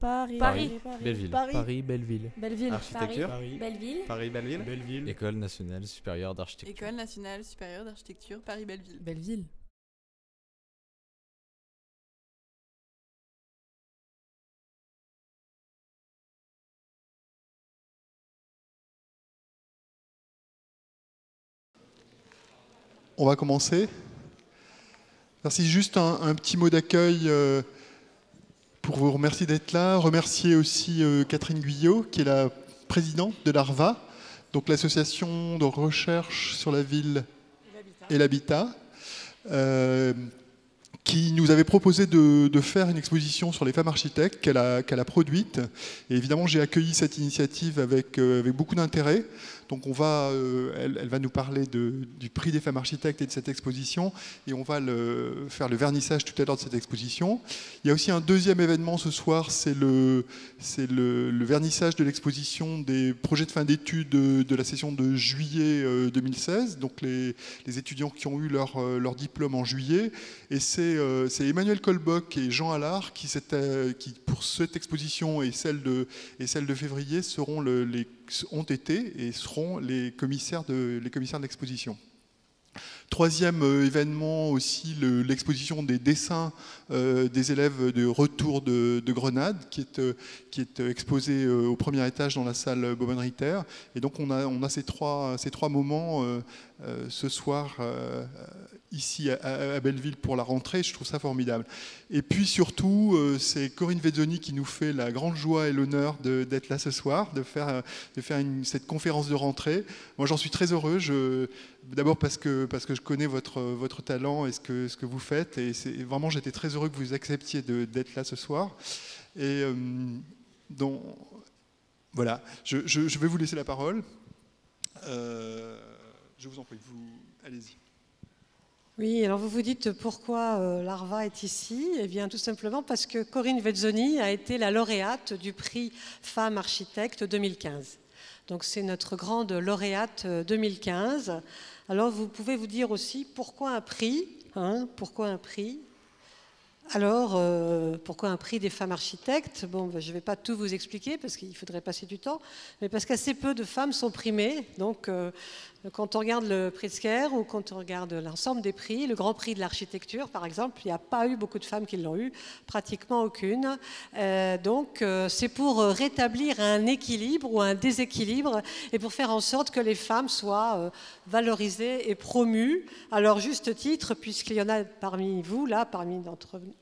Paris. Belleville. Paris, Belleville. Belleville. Architecture. Paris. Belleville. Paris, Belleville. Belleville. École nationale supérieure d'architecture. École nationale supérieure d'architecture Paris-Belleville. Belleville. On va commencer. Merci, juste un petit mot d'accueil pour vous remercier d'être là. Remercier aussi Catherine Guyot, qui est la présidente de l'ARVA, donc l'association de recherche sur la ville et l'habitat, qui nous avait proposé de faire une exposition sur les femmes architectes qu'elle a produite. Et évidemment, j'ai accueilli cette initiative avec beaucoup d'intérêt. Donc elle va nous parler du prix des femmes architectes et de cette exposition, et on va faire le vernissage tout à l'heure de cette exposition. Il y a aussi un deuxième événement ce soir, c'est le vernissage de l'exposition des projets de fin d'études de la session de juillet 2016, donc les étudiants qui ont eu leur diplôme en juillet. Et c'est Emmanuel Colbock et Jean Allard qui, pour cette exposition et celle de février, ont été et seront les commissaires de l'exposition. Troisième événement aussi, l'exposition des dessins des élèves de retour de Grenade, qui est exposée au premier étage dans la salle Baume-Ritter. Et donc on a ces trois moments ce soir ici à Belleville pour la rentrée. Je trouve ça formidable. Et puis surtout, c'est Corinne Vezzoni qui nous fait la grande joie et l'honneur d'être là ce soir, de faire cette conférence de rentrée. Moi, j'en suis très heureux. D'abord parce que je connais votre talent et ce que vous faites. Et vraiment, j'étais très heureux que vous acceptiez d'être là ce soir. Et donc, voilà, je vais vous laisser la parole. Je vous en prie, allez-y. Oui, alors vous vous dites pourquoi l'ARVA est ici. Eh bien, tout simplement parce que Corinne Vezzoni a été la lauréate du prix Femmes Architectes 2015. Donc c'est notre grande lauréate 2015. Alors vous pouvez vous dire aussi pourquoi un prix, pourquoi un prix. Alors, pourquoi un prix des femmes architectes? Bon, je ne vais pas tout vous expliquer parce qu'il faudrait passer du temps, mais parce qu'assez peu de femmes sont primées. Donc, quand on regarde le Pritzker ou quand on regarde l'ensemble des prix, le Grand Prix de l'architecture, par exemple, il n'y a pas eu beaucoup de femmes qui l'ont eu, pratiquement aucune. Donc, c'est pour rétablir un équilibre ou un déséquilibre et pour faire en sorte que les femmes soient valorisées et promues à leur juste titre, puisqu'il y en a parmi vous, là, parmi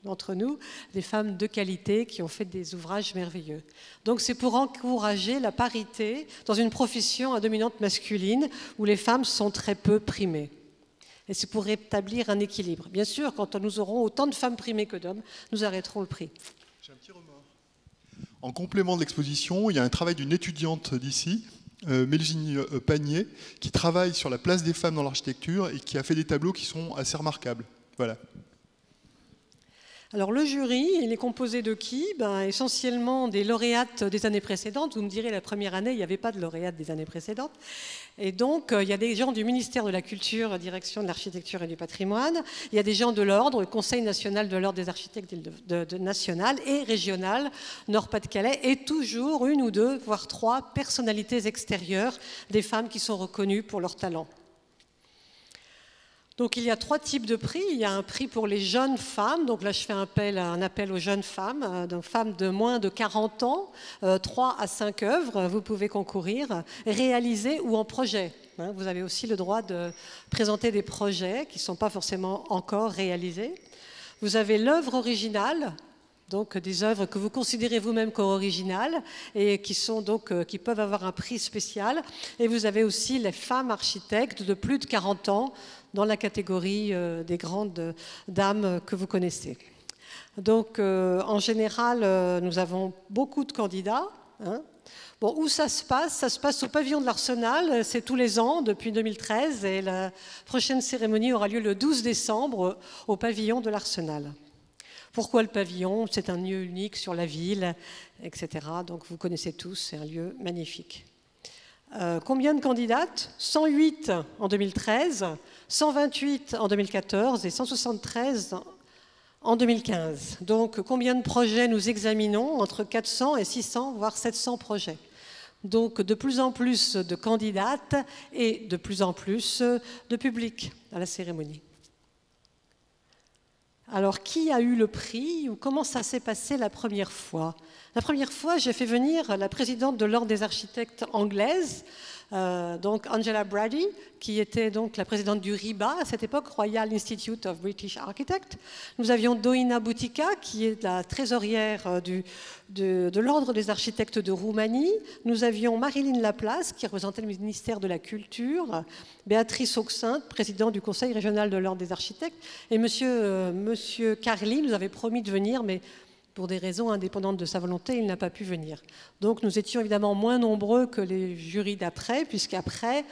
d'entre nous, des femmes de qualité qui ont fait des ouvrages merveilleux. Donc c'est pour encourager la parité dans une profession à dominante masculine où les femmes sont très peu primées. Et c'est pour rétablir un équilibre. Bien sûr, quand nous aurons autant de femmes primées que d'hommes, nous arrêterons le prix. J'ai un petit remords. En complément de l'exposition, il y a un travail d'une étudiante d'ici, Mélanie Panier, qui travaille sur la place des femmes dans l'architecture et qui a fait des tableaux qui sont assez remarquables. Voilà. Alors le jury, il est composé de qui? Essentiellement des lauréates des années précédentes. Vous me direz, la première année, il n'y avait pas de lauréates des années précédentes. Et donc, il y a des gens du ministère de la Culture, Direction de l'Architecture et du Patrimoine. Il y a des gens de l'Ordre, le Conseil national de l'Ordre des architectes national et régional, Nord-Pas-de-Calais, et toujours une ou deux, voire trois personnalités extérieures, des femmes qui sont reconnues pour leur talent. Donc il y a trois types de prix. Il y a un prix pour les jeunes femmes. Donc là, je fais un appel aux jeunes femmes, donc femmes de moins de 40 ans, 3 à 5 œuvres, vous pouvez concourir, réalisées ou en projet. Vous avez aussi le droit de présenter des projets qui ne sont pas forcément encore réalisés. Vous avez l'œuvre originale, donc des œuvres que vous considérez vous-même comme originales et qui peuvent avoir un prix spécial. Et vous avez aussi les femmes architectes de plus de 40 ans dans la catégorie des grandes dames que vous connaissez. Donc, en général, nous avons beaucoup de candidats. Bon, où ça se passe? Ça se passe au pavillon de l'Arsenal, c'est tous les ans depuis 2013 et la prochaine cérémonie aura lieu le 12 décembre au pavillon de l'Arsenal. Pourquoi le pavillon? C'est un lieu unique sur la ville, etc. Donc vous connaissez tous, c'est un lieu magnifique. Combien de candidates? 108 en 2013, 128 en 2014 et 173 en 2015. Donc, combien de projets nous examinons? Entre 400 et 600, voire 700 projets. Donc, de plus en plus de candidates et de plus en plus de public à la cérémonie. Alors, qui a eu le prix ou comment ça s'est passé la première fois? La première fois, j'ai fait venir la présidente de l'Ordre des architectes anglaise, donc Angela Brady, qui était donc la présidente du RIBA, à cette époque, Royal Institute of British Architects. Nous avions Doina Boutica, qui est la trésorière de l'Ordre des architectes de Roumanie. Nous avions Marilyn Laplace, qui représentait le ministère de la Culture, Béatrice Auxin, président du Conseil régional de l'Ordre des architectes, et monsieur Carly nous avait promis de venir, mais pour des raisons indépendantes de sa volonté, il n'a pas pu venir. Donc nous étions évidemment moins nombreux que les jurys d'après, puisqu'après,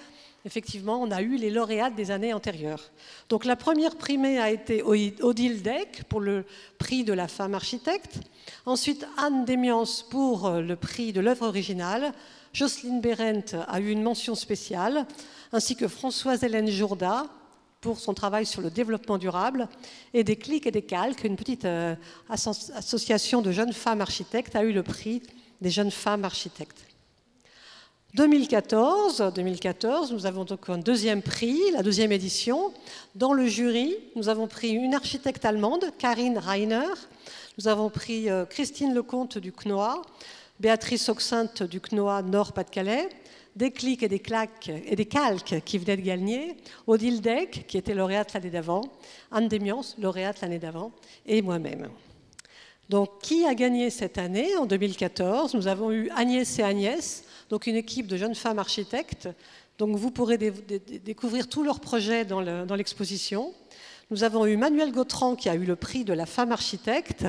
effectivement, on a eu les lauréates des années antérieures. Donc la première primée a été Odile Deck pour le prix de la femme architecte. Ensuite, Anne Demians pour le prix de l'œuvre originale. Jocelyne Bérendt a eu une mention spéciale, ainsi que Françoise-Hélène Jourda pour son travail sur le développement durable, et des clics et des calques, une petite association de jeunes femmes architectes a eu le prix des jeunes femmes architectes. 2014, nous avons donc un deuxième prix, la deuxième édition. Dans le jury, nous avons pris une architecte allemande, Karin Reiner. Nous avons pris Christine Lecomte du CNOA, Béatrice Auxin du CNOA Nord-Pas-de-Calais, des clics et des calques qui venaient de gagner, Odile Deck, qui était lauréate l'année d'avant, Anne Demians, lauréate l'année d'avant, et moi-même. Donc, qui a gagné cette année, en 2014? Nous avons eu Agnès et Agnès, donc une équipe de jeunes femmes architectes. Donc, vous pourrez découvrir tous leurs projets dans l'exposition. Nous avons eu Manuel Gautran, qui a eu le prix de la femme architecte,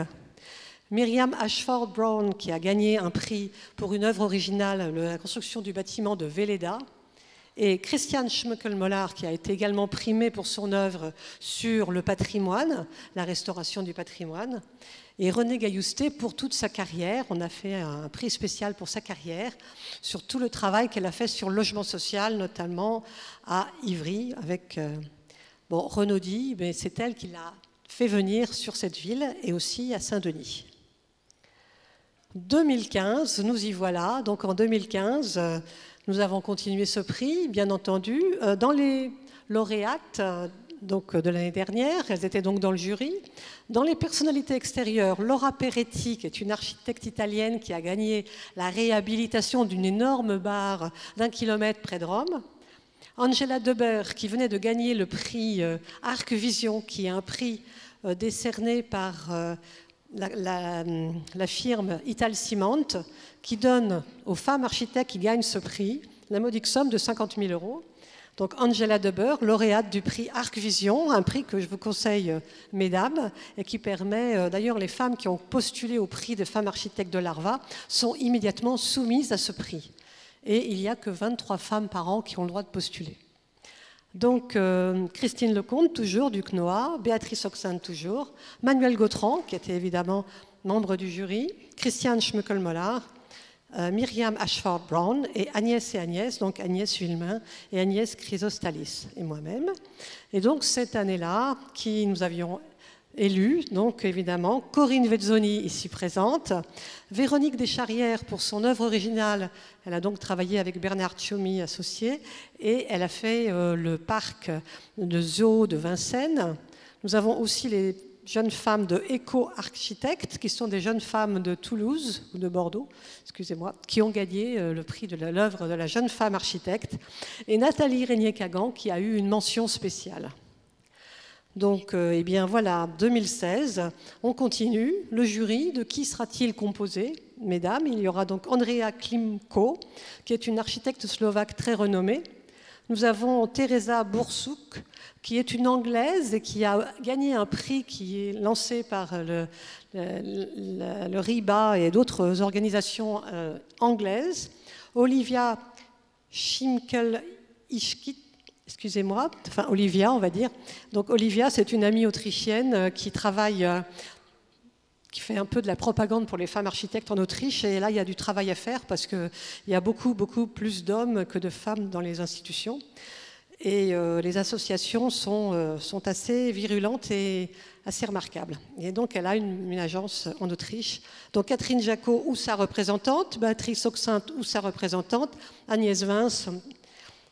Myriam Ashford-Brown, qui a gagné un prix pour une œuvre originale, la construction du bâtiment de Véleda, et Christian Schmöckel-Mollard, qui a été également primé pour son œuvre sur le patrimoine, la restauration du patrimoine, et René Gaillousté pour toute sa carrière. On a fait un prix spécial pour sa carrière, sur tout le travail qu'elle a fait sur le logement social, notamment à Ivry, avec Renaudy, mais c'est elle qui l'a fait venir sur cette ville, et aussi à Saint-Denis. 2015, nous y voilà. Donc en 2015, nous avons continué ce prix, bien entendu. Dans les lauréates donc, de l'année dernière, elles étaient donc dans le jury. Dans les personnalités extérieures, Laura Peretti, qui est une architecte italienne qui a gagné la réhabilitation d'une énorme barre d'1 kilomètre près de Rome. Angela Deber, qui venait de gagner le prix Arc Vision, qui est un prix décerné par la firme Ital Ciment, qui donne aux femmes architectes qui gagnent ce prix la modique somme de 50 000 €. Donc Angela Deber, lauréate du prix Arc Vision, un prix que je vous conseille, mesdames, et qui permet, d'ailleurs les femmes qui ont postulé au prix de femmes architectes de l'ARVA sont immédiatement soumises à ce prix. Et il n'y a que 23 femmes par an qui ont le droit de postuler. Donc, Christine Lecomte, toujours du CNOA, Béatrice Auxin, toujours, Manuel Gautran, qui était évidemment membre du jury, Christian Schmöckel-Mollard, Myriam Ashford-Brown et Agnès, donc Agnès Villemain et Agnès Chrysostalis, et moi-même. Et donc, cette année-là, qui nous avions élus, donc évidemment, Corinne Vezzoni, ici présente, Véronique Descharrières pour son œuvre originale. Elle a donc travaillé avec Bernard Tchoumi, associé, et elle a fait le parc de zoo de Vincennes. Nous avons aussi les jeunes femmes de Éco-Architectes, qui sont des jeunes femmes de Toulouse, ou de Bordeaux, excusez-moi, qui ont gagné le prix de l'œuvre de la jeune femme architecte, et Nathalie Régnier-Kagan, qui a eu une mention spéciale. Donc, eh bien voilà, 2016, on continue. Le jury, de qui sera-t-il composé? Mesdames, il y aura donc Andrea Klimko, qui est une architecte slovaque très renommée. Nous avons Teresa Bursuk, qui est une Anglaise et qui a gagné un prix qui est lancé par le RIBA et d'autres organisations anglaises. Olivia Schimkel-Ischkit, excusez-moi, enfin Olivia, on va dire. Donc Olivia, c'est une amie autrichienne qui travaille, qui fait un peu de la propagande pour les femmes architectes en Autriche. Et là, il y a du travail à faire parce qu'il y a beaucoup plus d'hommes que de femmes dans les institutions. Et les associations sont assez virulentes et assez remarquables. Et donc, elle a une agence en Autriche. Donc, Catherine Jacot ou sa représentante, Béatrice Auxinte ou sa représentante, Agnès Vince.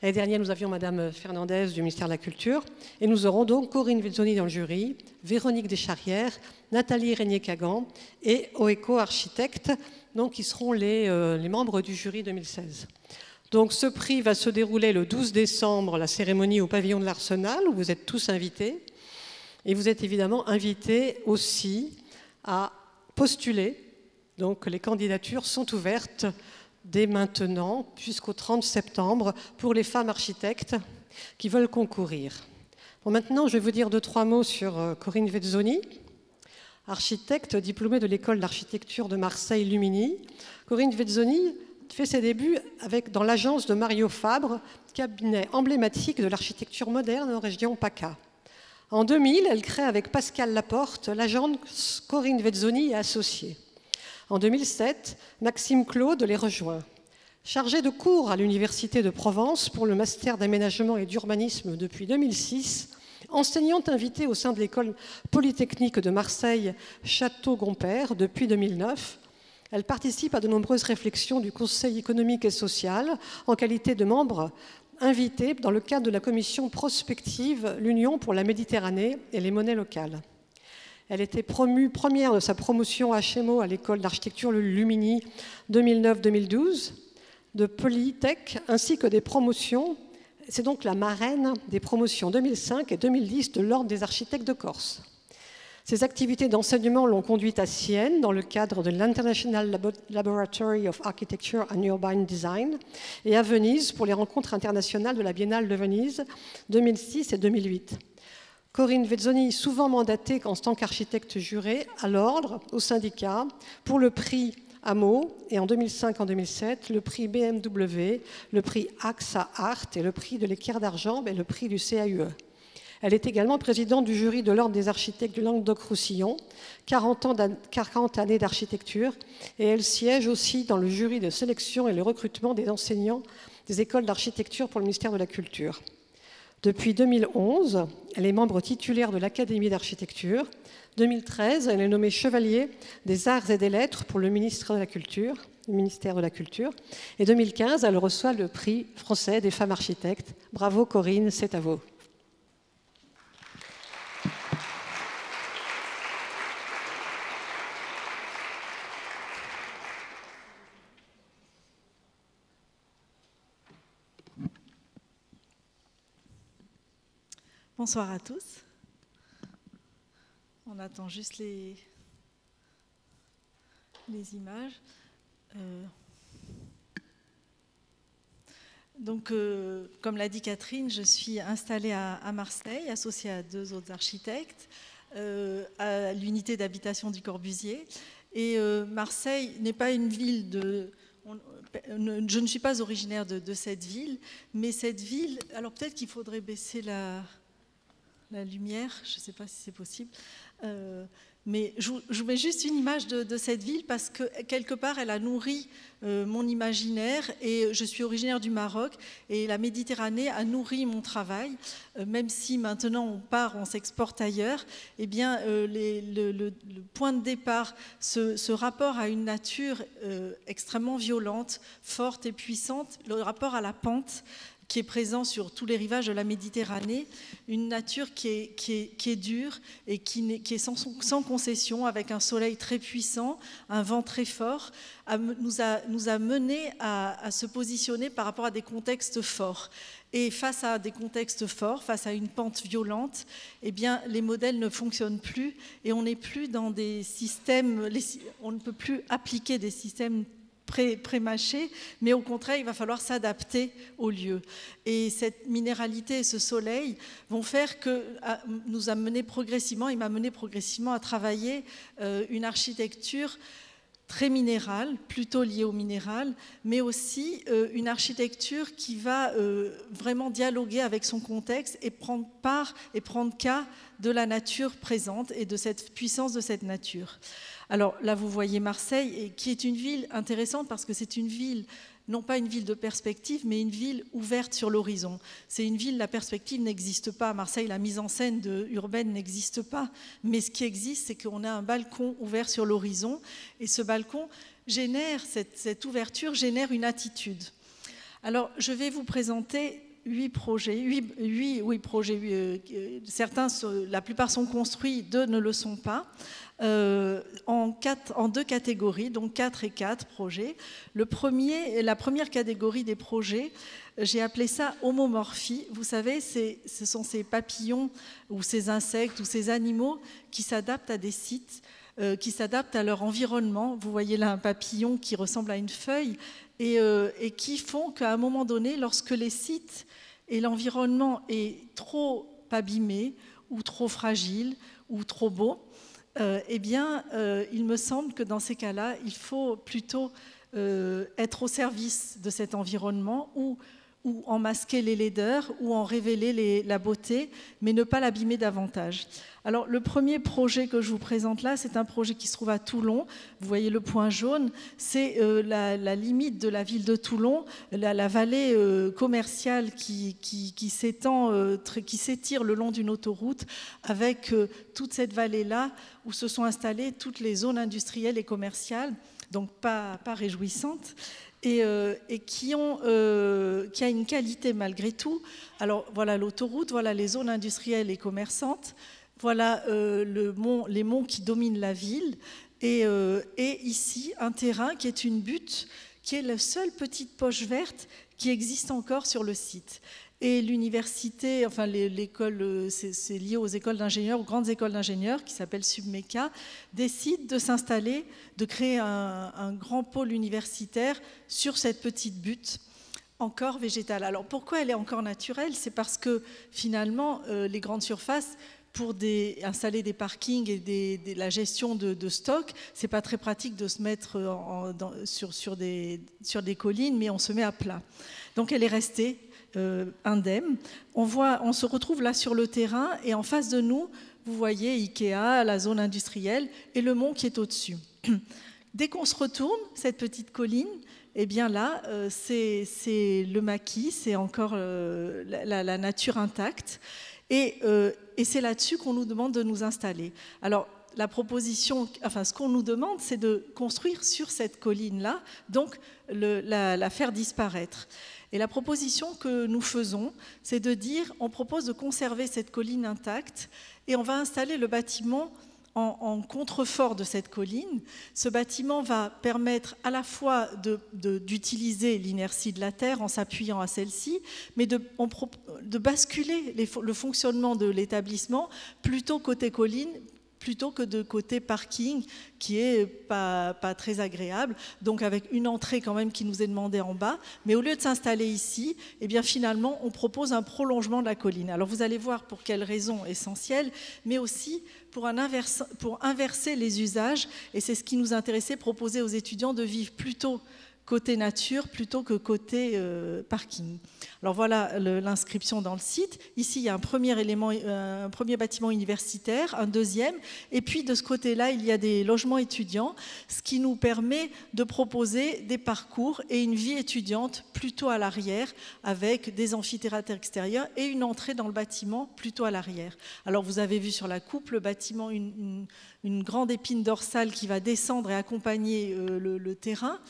L'année dernière, nous avions Madame Fernandez du ministère de la Culture. Et nous aurons donc Corinne Vezzoni dans le jury, Véronique Descharrières, Nathalie Régnier-Kagan et Oeko Architecte, donc, qui seront les membres du jury 2016. Donc ce prix va se dérouler le 12 décembre, la cérémonie au pavillon de l'Arsenal, où vous êtes tous invités. Et vous êtes évidemment invités aussi à postuler. Donc les candidatures sont ouvertes dès maintenant jusqu'au 30 septembre pour les femmes architectes qui veulent concourir. Bon, maintenant, je vais vous dire 2-3 mots sur Corinne Vezzoni, architecte diplômée de l'école d'architecture de Marseille Lumini. Corinne Vezzoni fait ses débuts dans l'agence de Mario Fabre, cabinet emblématique de l'architecture moderne en région PACA. En 2000, elle crée avec Pascal Laporte l'agence Corinne Vezzoni et Associés. En 2007, Maxime Claude les rejoint. Chargée de cours à l'Université de Provence pour le master d'aménagement et d'urbanisme depuis 2006, enseignante invitée au sein de l'école polytechnique de Marseille Château-Gompère depuis 2009, elle participe à de nombreuses réflexions du Conseil économique et social en qualité de membre invité dans le cadre de la commission prospective L'Union pour la Méditerranée et les monnaies locales. Elle était promue première de sa promotion HMO à l'école d'architecture le Lumini 2009-2012, de Polytech, ainsi que des promotions. C'est donc la marraine des promotions 2005 et 2010 de l'Ordre des architectes de Corse. Ses activités d'enseignement l'ont conduite à Sienne dans le cadre de l'International Laboratory of Architecture and Urban Design et à Venise pour les rencontres internationales de la Biennale de Venise 2006 et 2008. Corinne Vezzoni, souvent mandatée en tant qu'architecte jurée à l'Ordre, au syndicat, pour le prix AMO et en 2005 en 2007, le prix BMW, le prix AXA Art et le prix de l'Équerre d'Argent et le prix du CAUE. Elle est également présidente du jury de l'Ordre des architectes du Languedoc-Roussillon, 40 années d'architecture, et elle siège aussi dans le jury de sélection et le recrutement des enseignants des écoles d'architecture pour le ministère de la Culture. Depuis 2011, elle est membre titulaire de l'Académie d'architecture. 2013, elle est nommée chevalier des Arts et des Lettres pour le ministère de la Culture. Et 2015, elle reçoit le prix français des femmes architectes. Bravo Corinne, c'est à vous. Bonsoir à tous. On attend juste les images. Donc, comme l'a dit Catherine, je suis installée à Marseille, associée à 2 autres architectes, à l'unité d'habitation du Corbusier. Et Marseille n'est pas une ville de... Je ne suis pas originaire de cette ville, mais cette ville... Alors peut-être qu'il faudrait baisser la lumière, je ne sais pas si c'est possible, mais je vous mets juste une image de cette ville parce que quelque part elle a nourri mon imaginaire et je suis originaire du Maroc et la Méditerranée a nourri mon travail, même si maintenant on s'exporte ailleurs, eh bien le point de départ, ce rapport à une nature extrêmement violente, forte et puissante, le rapport à la pente, qui est présent sur tous les rivages de la Méditerranée, une nature qui est dure et qui est sans concession, avec un soleil très puissant, un vent très fort, nous a mené à se positionner par rapport à des contextes forts. Et face à des contextes forts, face à une pente violente, eh bien, les modèles ne fonctionnent plus et on n'est plus dans des systèmes, on ne peut plus appliquer des systèmes pré-mâché, mais au contraire, il va falloir s'adapter au lieu. Et cette minéralité et ce soleil vont faire que il m'a mené progressivement à travailler une architecture très minérale, plutôt liée au minéral, mais aussi une architecture qui va vraiment dialoguer avec son contexte et prendre part et prendre cas de la nature présente et de cette puissance de cette nature. Alors là, vous voyez Marseille, qui est une ville intéressante parce que c'est une ville non pas une ville de perspective, mais une ville ouverte sur l'horizon. C'est une ville, la perspective n'existe pas. À Marseille, la mise en scène urbaine n'existe pas. Mais ce qui existe, c'est qu'on a un balcon ouvert sur l'horizon. Et ce balcon génère, cette ouverture génère une attitude. Alors, je vais vous présenter 8 projets. Certains, la plupart sont construits, 2 ne le sont pas. En 2 catégories, donc 4 et 4 projets. La première catégorie des projets, j'ai appelé ça homomorphie. Vous savez, ce sont ces papillons ou ces insectes ou ces animaux qui s'adaptent à des sites, qui s'adaptent à leur environnement. Vous voyez là un papillon qui ressemble à une feuille et qui font qu'à un moment donné, lorsque les sites et l'environnement est trop abîmé ou trop fragile ou trop beau, il me semble que dans ces cas-là, il faut plutôt être au service de cet environnement ou en masquer les laideurs ou en révéler la beauté, mais ne pas l'abîmer davantage. Alors, le premier projet que je vous présente là, c'est un projet qui se trouve à Toulon. Vous voyez le point jaune, c'est la limite de la ville de Toulon, la vallée commerciale qui s'étire le long d'une autoroute, avec toute cette vallée-là où se sont installées toutes les zones industrielles et commerciales, donc pas réjouissantes. Et qui a une qualité malgré tout. Alors voilà l'autoroute, voilà les zones industrielles et commerçantes, voilà les monts qui dominent la ville, et ici un terrain qui est une butte, qui est la seule petite poche verte qui existe encore sur le site. Et l'université, enfin l'école, c'est lié aux écoles d'ingénieurs, aux grandes écoles d'ingénieurs, qui s'appelle Submeca, décide de s'installer, de créer un grand pôle universitaire sur cette petite butte, encore végétale. Alors pourquoi elle est encore naturelle? C'est parce que finalement, les grandes surfaces, pour installer des parkings et la gestion de stock, c'est pas très pratique de se mettre sur des collines, mais on se met à plat. Donc elle est restée indemne. On se retrouve là sur le terrain et en face de nous, vous voyez Ikea, la zone industrielle et le mont qui est au-dessus. Dès qu'on se retourne, cette petite colline, eh bien là, c'est le maquis, c'est encore la nature intacte. Et c'est là-dessus qu'on nous demande de nous installer. Alors, la proposition, enfin, ce qu'on nous demande, c'est de construire sur cette colline-là, donc la faire disparaître. Et la proposition que nous faisons, c'est de dire, on propose de conserver cette colline intacte et on va installer le bâtiment en contrefort de cette colline. Ce bâtiment va permettre à la fois d'utiliser l'inertie de la terre en s'appuyant à celle-ci, mais de basculer le fonctionnement de l'établissement plutôt côté colline, plutôt que de côté parking, qui est pas très agréable, donc avec une entrée quand même qui nous est demandée en bas. Mais au lieu de s'installer ici, eh bien finalement, on propose un prolongement de la colline. Alors vous allez voir pour quelles raisons essentielles, mais aussi pour inverser les usages, et c'est ce qui nous intéressait, proposer aux étudiants de vivre plutôt côté nature plutôt que côté parking. Alors voilà l'inscription dans le site. Ici, il y a un premier bâtiment universitaire, un deuxième, et puis de ce côté-là, il y a des logements étudiants, ce qui nous permet de proposer des parcours et une vie étudiante plutôt à l'arrière, avec des amphithéâtres extérieurs et une entrée dans le bâtiment plutôt à l'arrière. Alors vous avez vu sur la coupe, le bâtiment, une grande épine dorsale qui va descendre et accompagner le terrain,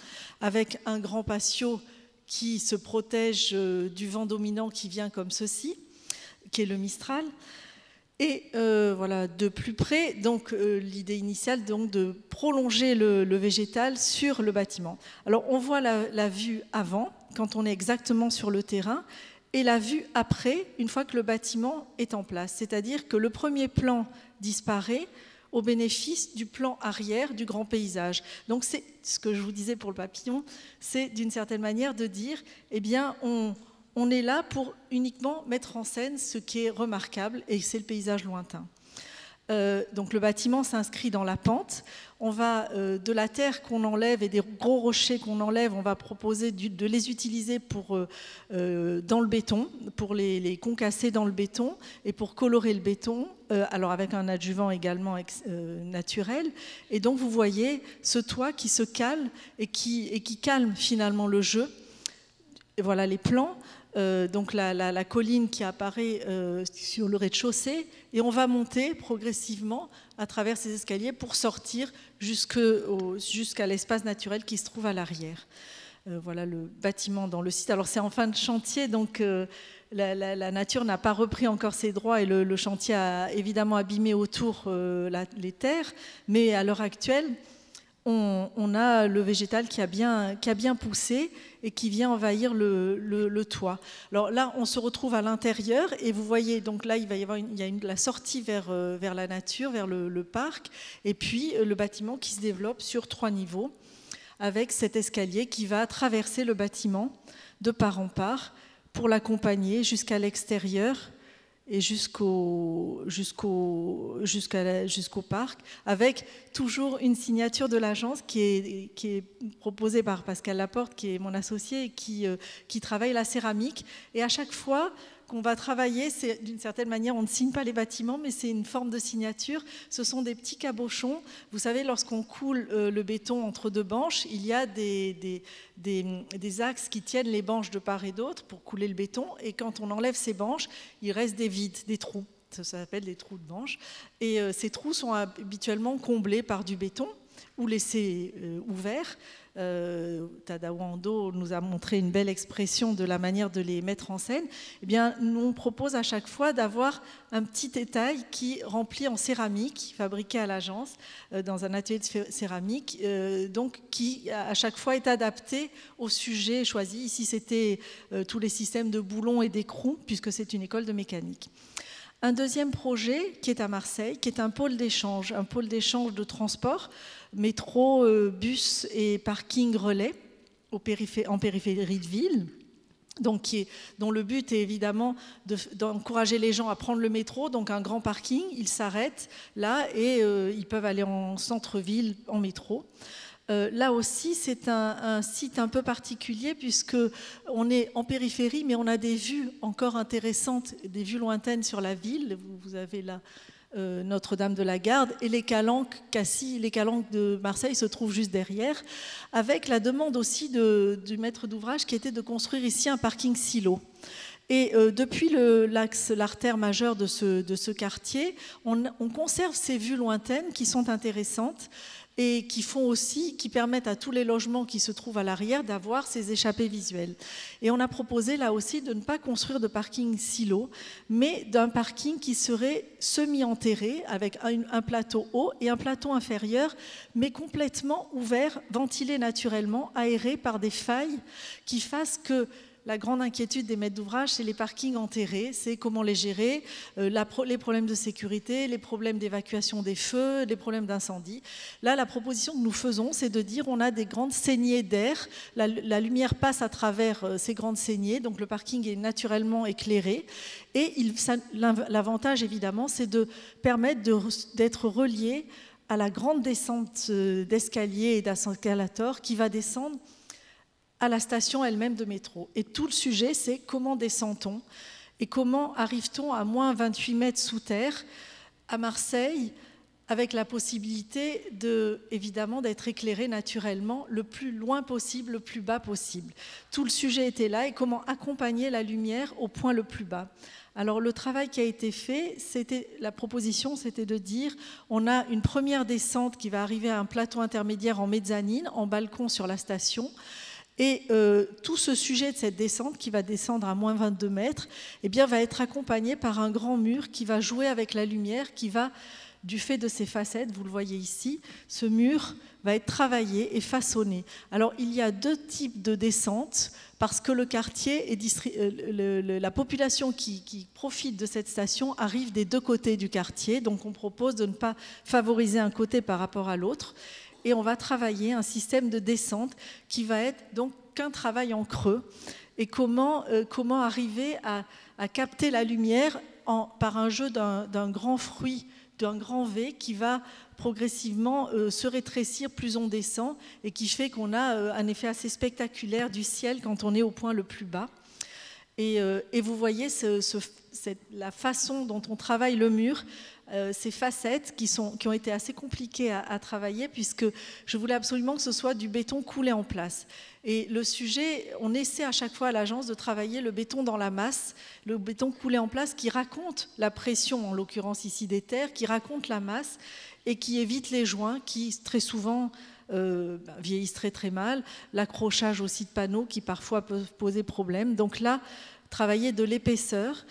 avec un grand patio qui se protège du vent dominant qui vient comme ceci, qui est le Mistral. Et voilà, de plus près, donc l'idée initiale, donc de prolonger le végétal sur le bâtiment. Alors on voit la vue avant, quand on est exactement sur le terrain, et la vue après, une fois que le bâtiment est en place. C'est-à-dire que le premier plan disparaît au bénéfice du plan arrière du grand paysage. Donc c'est ce que je vous disais pour le papillon, c'est d'une certaine manière de dire, eh bien on est là pour uniquement mettre en scène ce qui est remarquable, et c'est le paysage lointain. Donc le bâtiment s'inscrit dans la pente. On va de la terre qu'on enlève et des gros rochers qu'on enlève, on va proposer de les utiliser dans le béton, pour les concasser dans le béton et pour colorer le béton, alors avec un adjuvant également naturel. Et donc vous voyez ce toit qui se cale et qui calme finalement le jeu voilà les plans. Donc la colline qui apparaît sur le rez-de-chaussée, et on va monter progressivement à travers ces escaliers pour sortir jusqu'à l'espace naturel qui se trouve à l'arrière. Voilà le bâtiment dans le site. Alors c'est en fin de chantier, donc la nature n'a pas repris encore ses droits et le chantier a évidemment abîmé autour les terres, mais à l'heure actuelle, on a le végétal qui a bien poussé et qui vient envahir le toit. Alors là, on se retrouve à l'intérieur et vous voyez, donc là, il y a la sortie vers la nature, vers le parc, et puis le bâtiment qui se développe sur 3 niveaux, avec cet escalier qui va traverser le bâtiment de part en part pour l'accompagner jusqu'à l'extérieur et jusqu'au parc, avec toujours une signature de l'agence qui est proposée par Pascal Laporte, qui est mon associé et qui travaille la céramique. Et à chaque fois qu'on va travailler, d'une certaine manière, on ne signe pas les bâtiments, mais c'est une forme de signature. Ce sont des petits cabochons. Vous savez, lorsqu'on coule le béton entre 2 banches, il y a des axes qui tiennent les banches de part et d'autre pour couler le béton. Et quand on enlève ces banches, il reste des vides, des trous. Ça s'appelle des trous de banches. Et ces trous sont habituellement comblés par du béton ou laissés ouverts. Tadao Ando nous a montré une belle expression de la manière de les mettre en scène. Eh bien, nous on propose à chaque fois d'avoir un petit étail qui remplit en céramique, fabriqué à l'agence dans un atelier de céramique, donc qui à chaque fois est adapté au sujet choisi. Ici, c'était tous les systèmes de boulons et d'écrous, puisque c'est une école de mécanique. Un deuxième projet qui est à Marseille, qui est un pôle d'échange de transport, métro, bus et parking relais en périphérie de ville. Donc, dont le but est évidemment d'encourager les gens à prendre le métro, donc un grand parking, ils s'arrêtent là et ils peuvent aller en centre-ville en métro. Là aussi, c'est un site un peu particulier puisqu'on est en périphérie, mais on a des vues encore intéressantes, des vues lointaines sur la ville. Vous avez là Notre-Dame de la Garde et les calanques Cassis, les calanques de Marseille se trouvent juste derrière, avec la demande aussi du maître d'ouvrage qui était de construire ici un parking silo. Et depuis l'artère majeure de ce quartier, on conserve ces vues lointaines qui sont intéressantes et qui permettent à tous les logements qui se trouvent à l'arrière d'avoir ces échappées visuelles. Et on a proposé là aussi de ne pas construire de parking silo, mais d'un parking qui serait semi-enterré, avec un plateau haut et un plateau inférieur, mais complètement ouvert, ventilé naturellement, aéré par des failles qui fassent que la grande inquiétude des maîtres d'ouvrage, c'est les parkings enterrés, c'est comment les gérer, les problèmes de sécurité, les problèmes d'évacuation des feux, les problèmes d'incendie. Là, la proposition que nous faisons, c'est de dire on a des grandes saignées d'air, la lumière passe à travers ces grandes saignées, donc le parking est naturellement éclairé. Et l'avantage, évidemment, c'est de permettre d'être relié à la grande descente d'escalier et d'escalator qui va descendre à la station elle-même de métro. Et tout le sujet, c'est comment descend-on et comment arrive-t-on à moins 28 mètres sous terre à Marseille, avec la possibilité évidemment d'être éclairé naturellement le plus loin possible, le plus bas possible. Tout le sujet était là, et comment accompagner la lumière au point le plus bas. Alors le travail qui a été fait, la proposition, c'était de dire on a une première descente qui va arriver à un plateau intermédiaire en mezzanine, en balcon sur la station. Et tout ce sujet de cette descente, qui va descendre à moins 22 mètres, eh bien, va être accompagné par un grand mur qui va jouer avec la lumière, qui va, du fait de ses facettes, vous le voyez ici, ce mur va être travaillé et façonné. Alors, il y a 2 types de descentes, parce que le quartier, la population qui profite de cette station arrive des 2 côtés du quartier, donc on propose de ne pas favoriser un côté par rapport à l'autre. Et on va travailler un système de descente qui va être donc qu'un travail en creux. Et comment arriver à capter la lumière par un jeu d'un grand fruit, d'un grand V qui va progressivement se rétrécir plus on descend et qui fait qu'on a un effet assez spectaculaire du ciel quand on est au point le plus bas. Et vous voyez la façon dont on travaille le mur ces facettes qui ont été assez compliquées à travailler, puisque je voulais absolument que ce soit du béton coulé en place. Et le sujet, on essaie à chaque fois à l'agence de travailler le béton dans la masse, le béton coulé en place qui raconte la pression, en l'occurrence ici des terres, qui raconte la masse et qui évite les joints qui très souvent vieillissent très très mal, l'accrochage aussi de panneaux qui parfois peuvent poser problème. Donc là, travailler de l'épaisseur,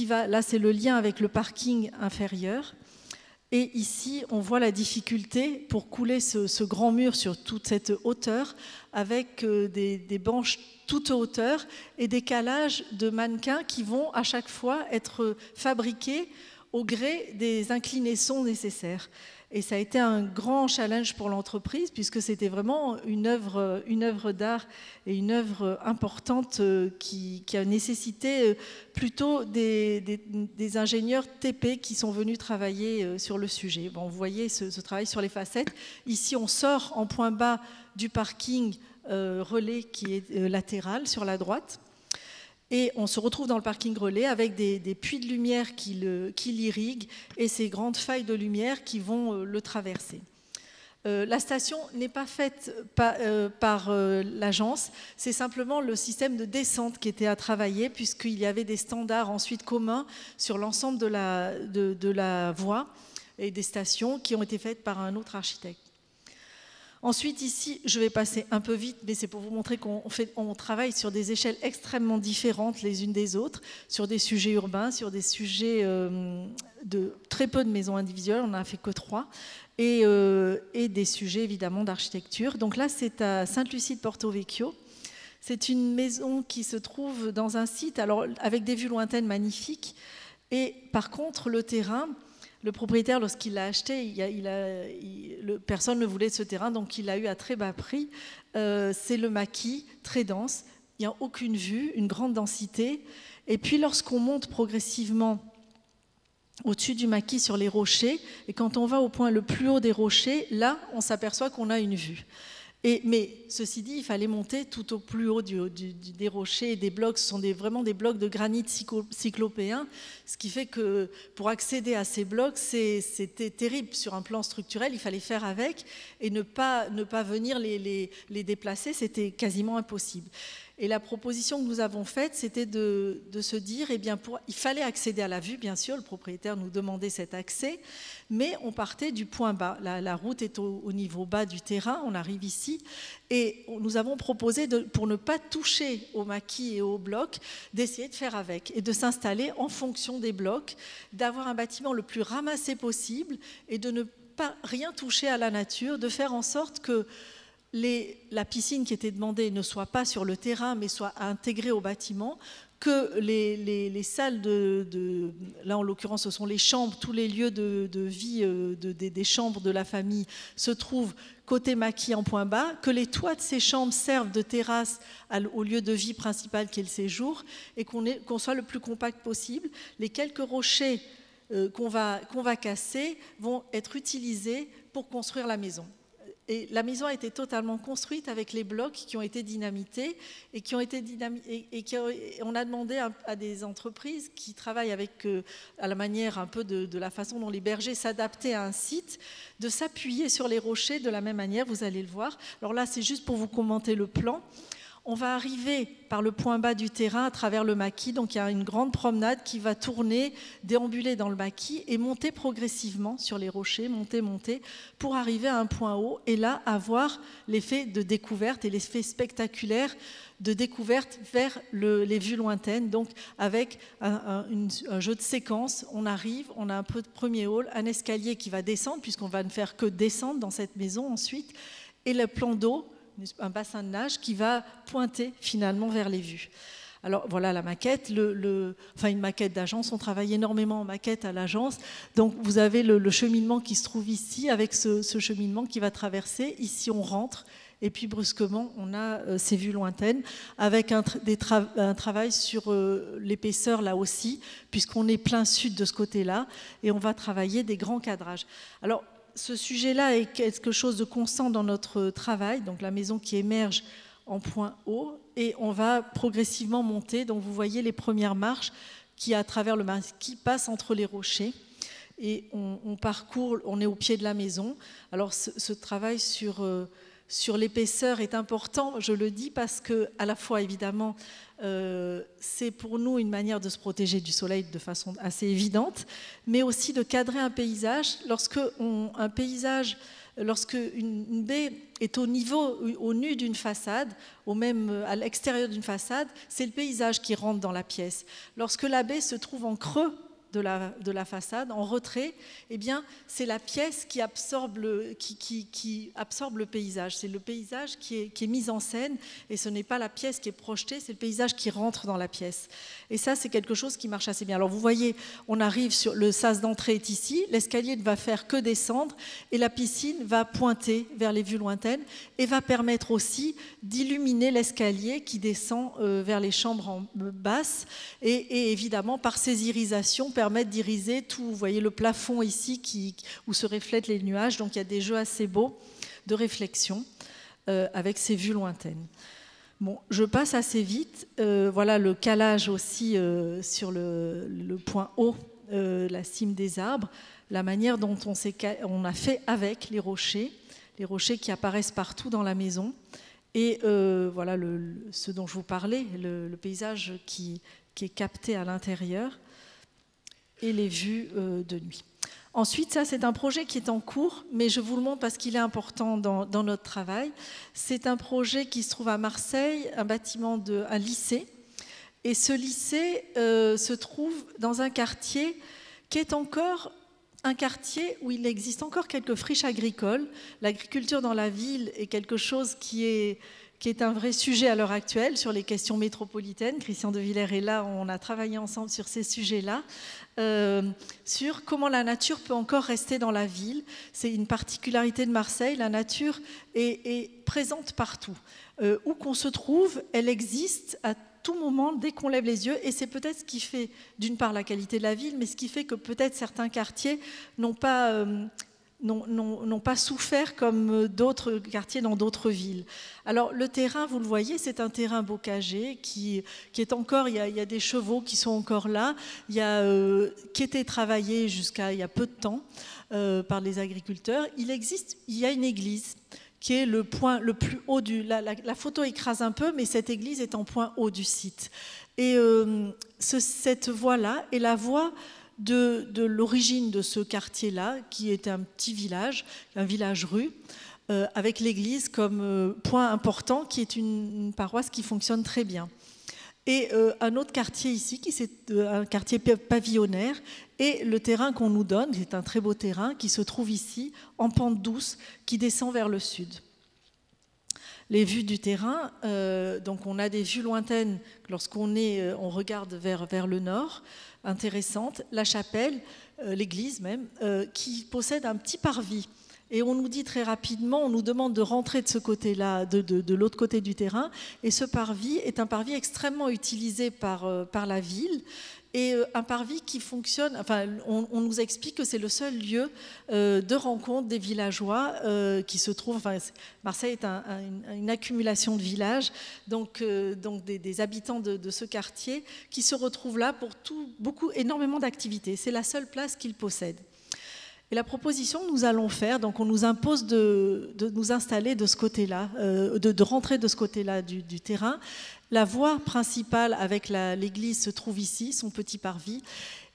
là c'est le lien avec le parking inférieur. Et ici, on voit la difficulté pour couler ce grand mur sur toute cette hauteur avec des banches toute hauteur et des calages de mannequins qui vont à chaque fois être fabriqués au gré des inclinaisons nécessaires. Et ça a été un grand challenge pour l'entreprise puisque c'était vraiment une œuvre d'art et une œuvre importante qui a nécessité plutôt des ingénieurs TP qui sont venus travailler sur le sujet. Bon, vous voyez ce travail sur les facettes. Ici, on sort en point bas du parking relais qui est latéral sur la droite. Et on se retrouve dans le parking relais avec des puits de lumière qui l'irriguent et ces grandes failles de lumière qui vont le traverser. La station n'est pas faite par l'agence, c'est simplement le système de descente qui était à travailler puisqu'il y avait des standards ensuite communs sur l'ensemble de la voie et des stations qui ont été faites par un autre architecte. Ensuite, ici, je vais passer un peu vite, mais c'est pour vous montrer qu'on travaille sur des échelles extrêmement différentes les unes des autres, sur des sujets urbains, sur des sujets de très peu de maisons individuelles, on n'en a fait que 3, et des sujets évidemment d'architecture. Donc là, c'est à Sainte-Lucie de Porto Vecchio. C'est une maison qui se trouve dans un site alors, avec des vues lointaines magnifiques, et par contre, le terrain... Le propriétaire, lorsqu'il l'a acheté, personne ne voulait ce terrain, donc il l'a eu à très bas prix. C'est le maquis, très dense, il n'y a aucune vue, une grande densité. Et puis lorsqu'on monte progressivement au-dessus du maquis sur les rochers, et quand on va au point le plus haut des rochers, là, on s'aperçoit qu'on a une vue. Mais ceci dit, il fallait monter tout au plus haut des rochers et des blocs. Ce sont vraiment des blocs de granit cyclopéen, ce qui fait que pour accéder à ces blocs, c'était terrible sur un plan structurel. Il fallait faire avec et ne pas venir les déplacer, c'était quasiment impossible. Et la proposition que nous avons faite, c'était de se dire, eh bien, il fallait accéder à la vue, bien sûr, le propriétaire nous demandait cet accès, mais on partait du point bas. La route est au niveau bas du terrain, on arrive ici, et nous avons proposé, pour ne pas toucher au maquis et aux blocs, d'essayer de faire avec et de s'installer en fonction des blocs, d'avoir un bâtiment le plus ramassé possible et de ne pas rien toucher à la nature, de faire en sorte que la piscine qui était demandée ne soit pas sur le terrain, mais soit intégrée au bâtiment, que les salles là en l'occurrence ce sont les chambres, tous les lieux de vie des chambres de la famille se trouvent côté maquis en point bas, que les toits de ces chambres servent de terrasse au lieu de vie principal qui est le séjour, et qu'on soit le plus compact possible. Les quelques rochers qu'on va casser vont être utilisés pour construire la maison. Et la maison a été totalement construite avec les blocs qui ont été dynamités et on a demandé à des entreprises qui travaillent à la manière un peu de la façon dont les bergers s'adaptaient à un site, de s'appuyer sur les rochers de la même manière, vous allez le voir. Alors là, c'est juste pour vous commenter le plan. On va arriver par le point bas du terrain à travers le maquis, donc il y a une grande promenade qui va tourner, déambuler dans le maquis et monter progressivement sur les rochers, monter, pour arriver à un point haut et là avoir l'effet de découverte et l'effet spectaculaire de découverte vers les vues lointaines, donc avec un jeu de séquences. On arrive, on a un peu de premier hall, un escalier qui va descendre, puisqu'on va ne faire que descendre dans cette maison ensuite, et le plan d'eau, un bassin de nage qui va pointer finalement vers les vues. Alors voilà la maquette, une maquette d'agence, on travaille énormément en maquette à l'agence, donc vous avez le cheminement qui se trouve ici avec ce cheminement qui va traverser, ici on rentre et puis brusquement on a ces vues lointaines avec un travail sur l'épaisseur là aussi, puisqu'on est plein sud de ce côté-là et on va travailler des grands cadrages. Alors ce sujet-là est quelque chose de constant dans notre travail, donc la maison qui émerge en point haut, et on va progressivement monter. Donc vous voyez les premières marches qui, à travers le maquis, passent entre les rochers. et on parcourt, on est au pied de la maison. Alors ce travail sur l'épaisseur est important, je le dis parce que à la fois évidemment c'est pour nous une manière de se protéger du soleil de façon assez évidente, mais aussi de cadrer un paysage. Lorsque une baie est au nu d'une façade, ou même à l'extérieur d'une façade, c'est le paysage qui rentre dans la pièce. Lorsque la baie se trouve en creux de la façade, en retrait, eh bien, c'est la pièce qui absorbe le paysage. C'est le paysage qui est mis en scène, et ce n'est pas la pièce qui est projetée, c'est le paysage qui rentre dans la pièce. Et ça, c'est quelque chose qui marche assez bien. Alors, vous voyez, on arrive sur le sas d'entrée est ici, l'escalier ne va faire que descendre, et la piscine va pointer vers les vues lointaines, et va permettre aussi d'illuminer l'escalier qui descend vers les chambres en basse, et évidemment, par ces irisations, permettre d'iriser tout. Vous voyez le plafond ici où se reflètent les nuages, donc il y a des jeux assez beaux de réflexion avec ces vues lointaines. Bon, je passe assez vite. Voilà le calage aussi sur le point haut, la cime des arbres, la manière dont on a fait avec les rochers qui apparaissent partout dans la maison. Et voilà ce dont je vous parlais, le paysage qui est capté à l'intérieur, et les vues de nuit. Ensuite, ça c'est un projet qui est en cours, mais je vous le montre parce qu'il est important dans notre travail. C'est un projet qui se trouve à Marseille, un bâtiment un lycée. Et ce lycée se trouve dans un quartier qui est encore un quartier où il existe encore quelques friches agricoles. L'agriculture dans la ville est quelque chose qui est un vrai sujet à l'heure actuelle sur les questions métropolitaines. Christian de Villers est là, on a travaillé ensemble sur ces sujets-là, sur comment la nature peut encore rester dans la ville. C'est une particularité de Marseille, la nature est présente partout. Où qu'on se trouve, elle existe à tout moment, dès qu'on lève les yeux, et c'est peut-être ce qui fait, d'une part, la qualité de la ville, mais ce qui fait que peut-être certains quartiers n'ont pas souffert comme d'autres quartiers dans d'autres villes. Alors le terrain, vous le voyez, c'est un terrain bocagé qui est encore, il y a des chevaux qui sont encore là, qui étaient travaillés jusqu'à il y a peu de temps par les agriculteurs. Il y a une église qui est le point le plus haut la photo écrase un peu, mais cette église est en point haut du site. Et cette voie-là est la voie de l'origine de ce quartier-là, qui était un petit village, un village-rue, avec l'église comme point important, qui est une paroisse qui fonctionne très bien. Et un autre quartier ici, qui c'est un quartier pavillonnaire, et le terrain qu'on nous donne, c'est un très beau terrain, qui se trouve ici, en pente douce, qui descend vers le sud. Les vues du terrain, donc on a des vues lointaines lorsqu'on regarde vers le nord, intéressantes. La chapelle, l'église même, qui possède un petit parvis. Et on nous dit très rapidement, on nous demande de rentrer de ce côté-là, de l'autre côté du terrain. Et ce parvis est un parvis extrêmement utilisé par la ville. Et un parvis qui fonctionne, enfin, on nous explique que c'est le seul lieu de rencontre des villageois qui se trouvent, enfin, Marseille est une accumulation de villages, donc des habitants de ce quartier qui se retrouvent là pour énormément d'activités. C'est la seule place qu'ils possèdent. Et la proposition que nous allons faire, donc on nous impose de nous installer de ce côté-là, de rentrer de ce côté-là du terrain. La voie principale avec l'église se trouve ici, son petit parvis,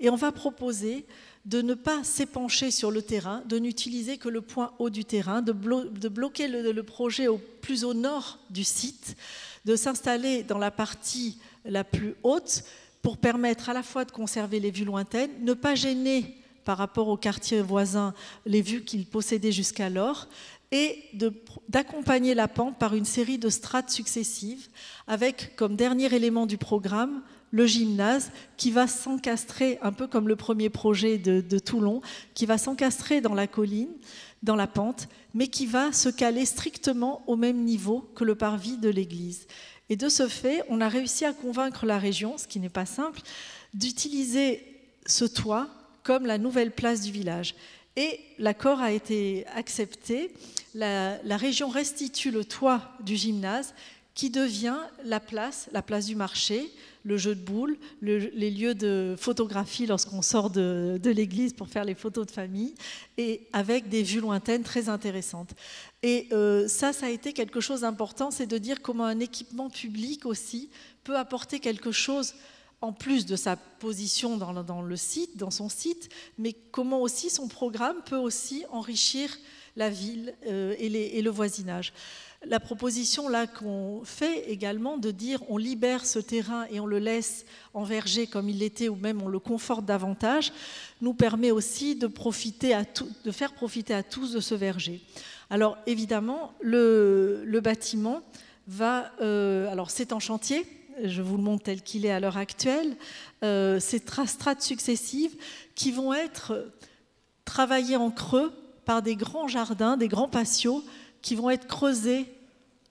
et on va proposer de ne pas s'épancher sur le terrain, de n'utiliser que le point haut du terrain, de bloquer le projet plus au nord du site, de s'installer dans la partie la plus haute pour permettre à la fois de conserver les vues lointaines, ne pas gêner par rapport aux quartiers voisins les vues qu'ils possédaient jusqu'alors, et d'accompagner la pente par une série de strates successives, avec comme dernier élément du programme le gymnase qui va s'encastrer, un peu comme le premier projet de Toulon, qui va s'encastrer dans la colline, dans la pente, mais qui va se caler strictement au même niveau que le parvis de l'église. Et de ce fait, on a réussi à convaincre la région, ce qui n'est pas simple, d'utiliser ce toit comme la nouvelle place du village. Et l'accord a été accepté. La région restitue le toit du gymnase qui devient la place du marché, le jeu de boules, les lieux de photographie lorsqu'on sort de l'église pour faire les photos de famille, et avec des vues lointaines très intéressantes. Et ça a été quelque chose d'important, c'est de dire comment un équipement public aussi peut apporter quelque chose en plus de sa position dans le site, dans son site, mais comment aussi son programme peut aussi enrichir la ville et le voisinage. La proposition là qu'on fait également de dire on libère ce terrain et on le laisse en verger comme il l'était ou même on le conforte davantage, nous permet aussi de faire profiter à tous de ce verger. Alors évidemment, le bâtiment va... alors c'est en chantier, je vous le montre tel qu'il est à l'heure actuelle, ces strates successives qui vont être travaillées en creux par des grands jardins, des grands patios qui vont être creusés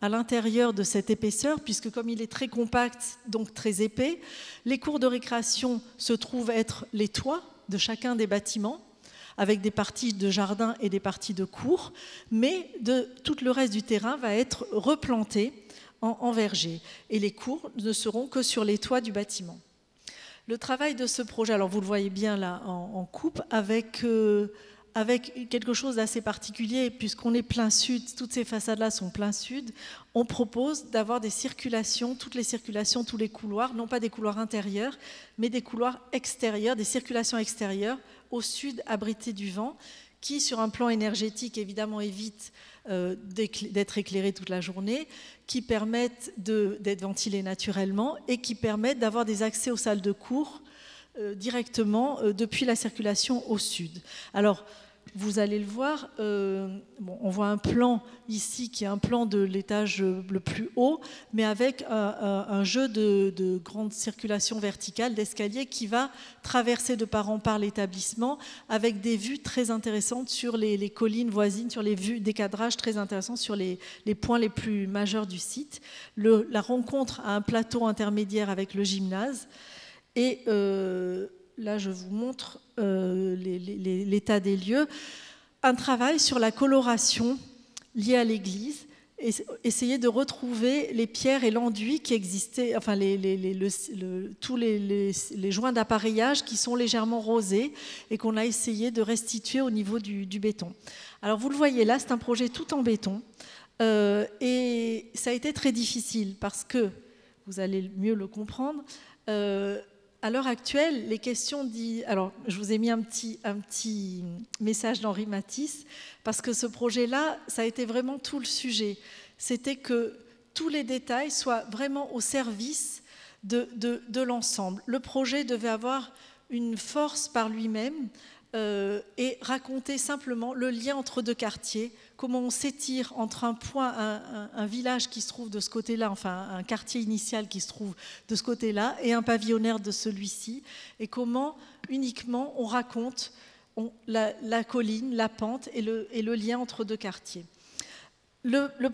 à l'intérieur de cette épaisseur, puisque comme il est très compact, donc très épais, les cours de récréation se trouvent être les toits de chacun des bâtiments, avec des parties de jardin et des parties de cours, mais tout le reste du terrain va être replanté en verger. Et les cours ne seront que sur les toits du bâtiment. Le travail de ce projet, alors vous le voyez bien là en coupe, avec quelque chose d'assez particulier, puisqu'on est plein sud, toutes ces façades-là sont plein sud, on propose d'avoir des circulations, toutes les circulations, tous les couloirs, non pas des couloirs intérieurs, mais des couloirs extérieurs, des circulations extérieures, au sud, abrités du vent, qui, sur un plan énergétique, évidemment, évitent d'être éclairés toute la journée, qui permettent d'être ventilés naturellement et qui permettent d'avoir des accès aux salles de cours directement depuis la circulation au sud. Alors, vous allez le voir, on voit un plan ici qui est un plan de l'étage le plus haut, mais avec un jeu de grande circulation verticale d'escalier qui va traverser de part en part l'établissement avec des vues très intéressantes sur les collines voisines, sur les vues, des cadrages très intéressants sur les points les plus majeurs du site. La rencontre à un plateau intermédiaire avec le gymnase et... là, je vous montre l'état des lieux. Un travail sur la coloration liée à l'église, essayer de retrouver les pierres et l'enduit qui existaient, enfin tous les joints d'appareillage qui sont légèrement rosés et qu'on a essayé de restituer au niveau du béton. Alors vous le voyez là, c'est un projet tout en béton et ça a été très difficile parce que, vous allez mieux le comprendre, à l'heure actuelle, les questions alors, je vous ai mis un petit message d'Henri Matisse, parce que ce projet-là, ça a été vraiment tout le sujet. C'était que tous les détails soient vraiment au service de l'ensemble. Le projet devait avoir une force par lui-même et raconter simplement le lien entre deux quartiers, comment on s'étire entre un point, un village qui se trouve de ce côté-là, enfin un quartier initial qui se trouve de ce côté-là, et un pavillonnaire de celui-ci, et comment uniquement on raconte la colline, la pente et le lien entre deux quartiers. Le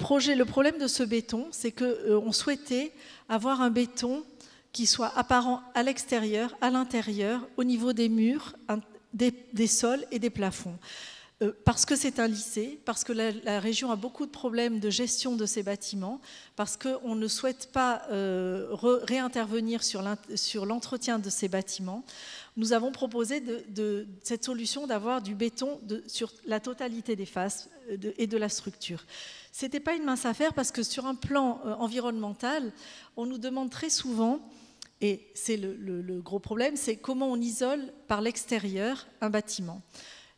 problème de ce béton, c'est qu'on souhaitait avoir un béton qui soit apparent à l'extérieur, à l'intérieur, au niveau des murs, des sols et des plafonds. Parce que c'est un lycée, parce que la région a beaucoup de problèmes de gestion de ces bâtiments, parce qu'on ne souhaite pas réintervenir sur l'entretien de ces bâtiments, nous avons proposé cette solution d'avoir du béton sur la totalité des faces et de la structure. Ce n'était pas une mince affaire parce que sur un plan environnemental, on nous demande très souvent, et c'est le gros problème, c'est comment on isole par l'extérieur un bâtiment.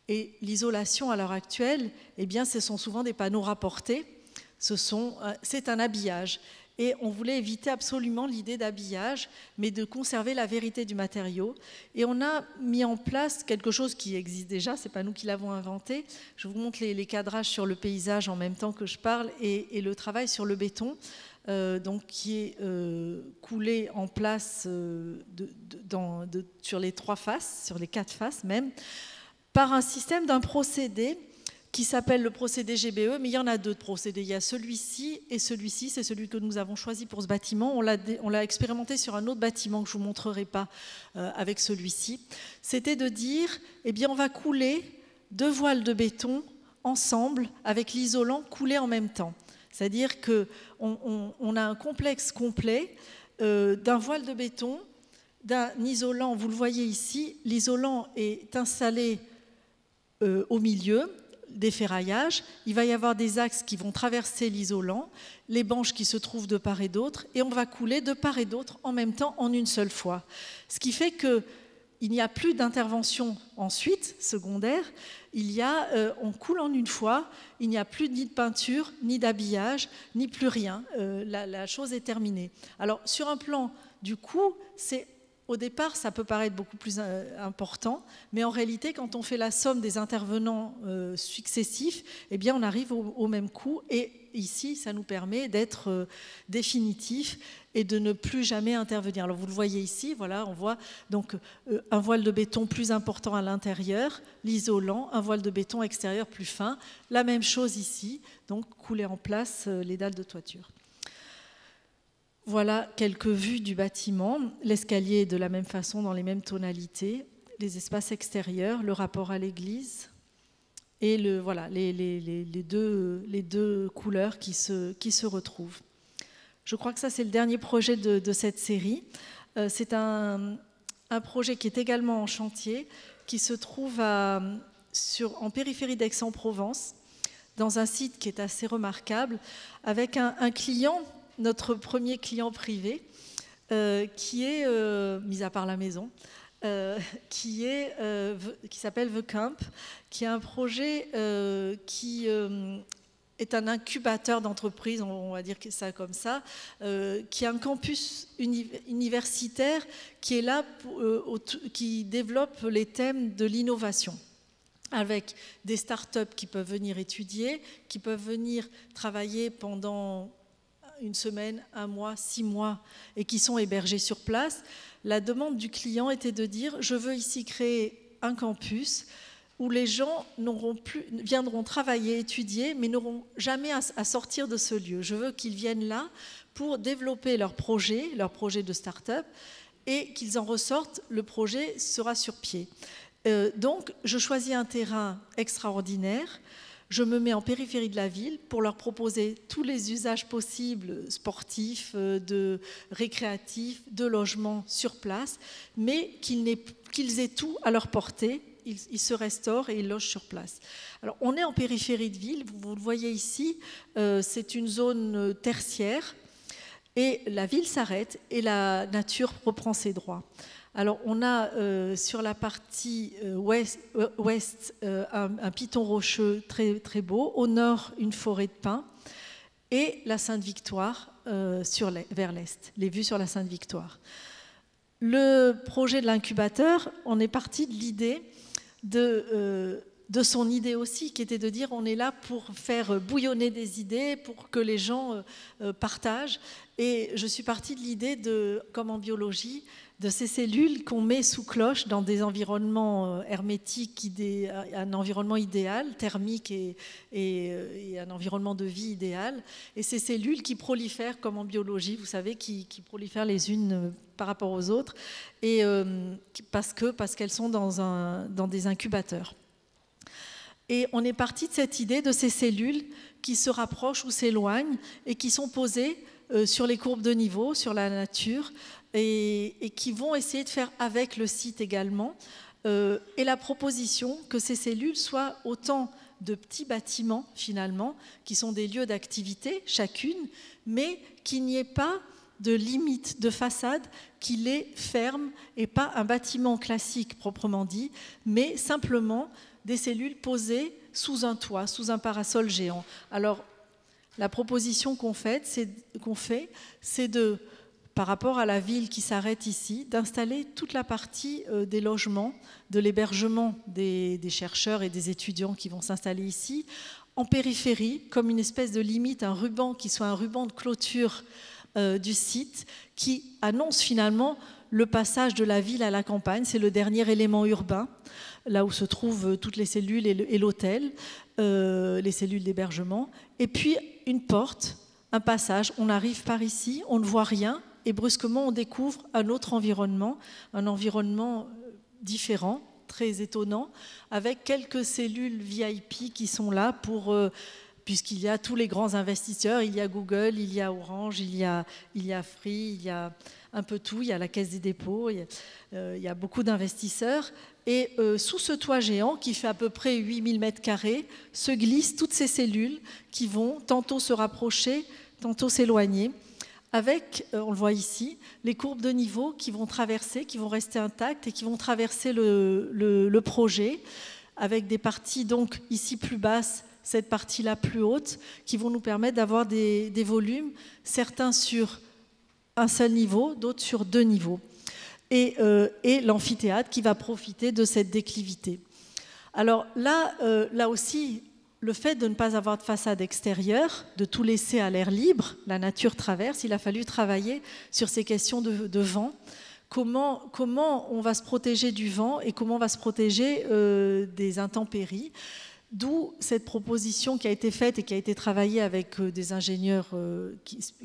Et l'isolation à l'heure actuelle, eh bien, ce sont souvent des panneaux rapportés, c'est un habillage. Et on voulait éviter absolument l'idée d'habillage, mais de conserver la vérité du matériau. Et on a mis en place quelque chose qui existe déjà, ce n'est pas nous qui l'avons inventé. Je vous montre les cadrages sur le paysage en même temps que je parle et le travail sur le béton, donc qui est coulé en place sur les 3 faces, sur les 4 faces même, par un système d'un procédé qui s'appelle le procédé GBE, mais il y en a 2 de procédés. Il y a celui-ci et celui-ci, c'est celui que nous avons choisi pour ce bâtiment. On l'a expérimenté sur un autre bâtiment que je ne vous montrerai pas avec celui-ci. C'était de dire, eh bien, on va couler 2 voiles de béton ensemble avec l'isolant coulé en même temps. C'est-à-dire qu'on a un complexe complet d'un voile de béton, d'un isolant. Vous le voyez ici, l'isolant est installé au milieu des ferraillages. Il va y avoir des axes qui vont traverser l'isolant, les banches qui se trouvent de part et d'autre, et on va couler de part et d'autre en même temps, en une seule fois. Ce qui fait qu'il n'y a plus d'intervention ensuite, secondaire, on coule en une fois, il n'y a plus ni de peinture, ni d'habillage, ni plus rien. La chose est terminée. Alors, sur un plan du coût, au départ, ça peut paraître beaucoup plus important, mais en réalité, quand on fait la somme des intervenants successifs, eh bien, on arrive au même coût. Et ici, ça nous permet d'être définitif et de ne plus jamais intervenir. Alors, vous le voyez ici, voilà, on voit donc un voile de béton plus important à l'intérieur, l'isolant, un voile de béton extérieur plus fin. La même chose ici, donc couler en place les dalles de toiture. Voilà quelques vues du bâtiment. L'escalier est de la même façon, dans les mêmes tonalités. Les espaces extérieurs, le rapport à l'église et voilà, les deux couleurs qui se retrouvent. Je crois que ça, c'est le dernier projet de cette série. C'est un projet qui est également en chantier, qui se trouve en périphérie d'Aix-en-Provence, dans un site qui est assez remarquable, avec un client, notre premier client privé, qui est, mis à part la maison, qui s'appelle The Camp, qui est un projet qui est un incubateur d'entreprise, on va dire ça comme ça, qui est un campus universitaire qui est là, qui développe les thèmes de l'innovation, avec des startups qui peuvent venir étudier, qui peuvent venir travailler pendant une semaine, 1 mois, 6 mois, et qui sont hébergés sur place. La demande du client était de dire « Je veux ici créer un campus où les gens viendront travailler, étudier, mais n'auront jamais à sortir de ce lieu. Je veux qu'ils viennent là pour développer leur projet de start-up, et qu'ils en ressortent, le projet sera sur pied. » Donc, je choisis un terrain extraordinaire. Je me mets en périphérie de la ville pour leur proposer tous les usages possibles, sportifs, récréatifs, de logement sur place, mais qu'ils aient tout à leur portée. Ils se restaurent et ils logent sur place. Alors, on est en périphérie de ville, vous le voyez ici, c'est une zone tertiaire, et la ville s'arrête et la nature reprend ses droits. Alors, on a sur la partie ouest un piton rocheux très, très beau, au nord une forêt de pins et la Sainte-Victoire vers l'est, les vues sur la Sainte-Victoire. Le projet de l'incubateur, on est parti de l'idée de son idée aussi, qui était de dire on est là pour faire bouillonner des idées, pour que les gens partagent. Et je suis partie de l'idée comme en biologie, de ces cellules qu'on met sous cloche dans des environnements hermétiques, un environnement idéal, thermique et un environnement de vie idéal. Et ces cellules qui prolifèrent, comme en biologie, vous savez, qui prolifèrent les unes par rapport aux autres, et parce qu'elles sont dans des incubateurs. Et on est parti de cette idée de ces cellules qui se rapprochent ou s'éloignent et qui sont posées sur les courbes de niveau, sur la nature, et qui vont essayer de faire avec le site également. Et la proposition que ces cellules soient autant de petits bâtiments, finalement, qui sont des lieux d'activité, chacune, mais qu'il n'y ait pas de limite de façade qui les ferme, et pas un bâtiment classique proprement dit, mais simplement des cellules posées sous un toit, sous un parasol géant. Alors, la proposition qu'on fait, c'est de, par rapport à la ville qui s'arrête ici, d'installer toute la partie des logements, de l'hébergement des chercheurs et des étudiants qui vont s'installer ici, en périphérie, comme une espèce de limite, un ruban qui soit un ruban de clôture du site, qui annonce finalement le passage de la ville à la campagne. C'est le dernier élément urbain, là où se trouvent toutes les cellules et l'hôtel, les cellules d'hébergement. Et puis une porte, un passage, on arrive par ici, on ne voit rien, et brusquement on découvre un autre environnement, un environnement différent, très étonnant, avec quelques cellules VIP qui sont là pour puisqu'il y a tous les grands investisseurs, il y a Google, il y a Orange, il y a Free, il y a un peu tout, il y a la Caisse des dépôts, il y a beaucoup d'investisseurs. Et sous ce toit géant, qui fait à peu près 8000 m², se glissent toutes ces cellules qui vont tantôt se rapprocher, tantôt s'éloigner, avec, on le voit ici, les courbes de niveau qui vont traverser, qui vont rester intactes et qui vont traverser le projet, avec des parties donc ici plus basses, cette partie-là plus haute, qui vont nous permettre d'avoir des volumes, certains sur un seul niveau, d'autres sur 2 niveaux. Et l'amphithéâtre qui va profiter de cette déclivité. Alors là aussi, le fait de ne pas avoir de façade extérieure, de tout laisser à l'air libre, la nature traverse, il a fallu travailler sur ces questions de vent. Comment on va se protéger du vent et comment on va se protéger des intempéries. D'où cette proposition qui a été faite et qui a été travaillée avec des ingénieurs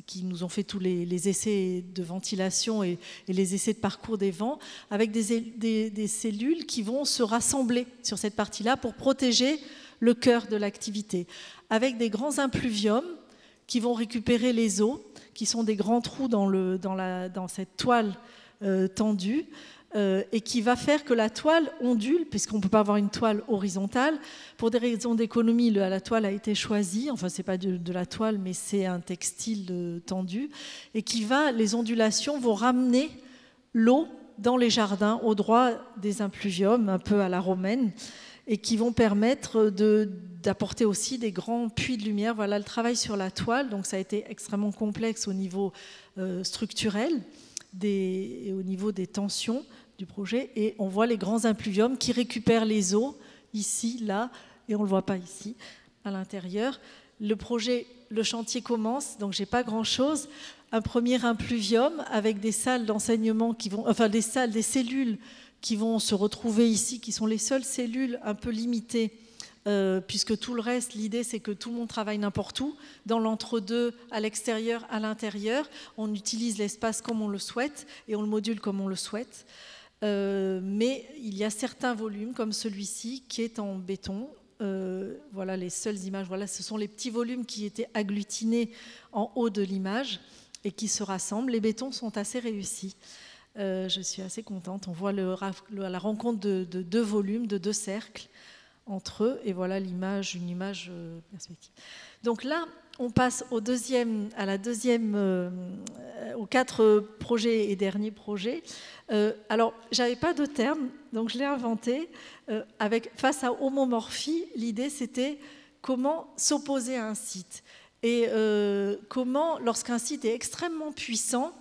qui nous ont fait tous les essais de ventilation et les essais de parcours des vents, avec des cellules qui vont se rassembler sur cette partie-là pour protéger le cœur de l'activité, avec des grands impluviums qui vont récupérer les eaux, qui sont des grands trous dans cette toile tendue, et qui va faire que la toile ondule, puisqu'on ne peut pas avoir une toile horizontale. Pour des raisons d'économie, la toile a été choisie, enfin c'est pas de la toile, mais c'est un textile tendu, et les ondulations vont ramener l'eau dans les jardins, au droit des impluviums, un peu à la romaine, et qui vont permettre d'apporter aussi des grands puits de lumière. Voilà le travail sur la toile, donc ça a été extrêmement complexe au niveau structurel, et au niveau des tensions du projet, et on voit les grands impluviums qui récupèrent les eaux ici, là, et on ne le voit pas ici, à l'intérieur. Le chantier commence, donc j'ai pas grand-chose. Un premier impluvium avec des salles d'enseignement des cellules qui vont se retrouver ici, qui sont les seules cellules un peu limitées, puisque tout le reste, l'idée c'est que tout le monde travaille n'importe où, dans l'entre-deux, à l'extérieur, à l'intérieur. On utilise l'espace comme on le souhaite et on le module comme on le souhaite. Mais il y a certains volumes, comme celui-ci, qui est en béton. Voilà les seules images. Voilà, ce sont les petits volumes qui étaient agglutinés en haut de l'image et qui se rassemblent. Les bétons sont assez réussis. Je suis assez contente. On voit la rencontre de 2 volumes, de 2 cercles entre eux, et voilà une image perspective. Donc là, on passe aux 4 projets et derniers projets. Alors, j'avais pas de terme, donc je l'ai inventé. Face à homomorphie, l'idée c'était comment s'opposer à un site. Et comment, lorsqu'un site est extrêmement puissant,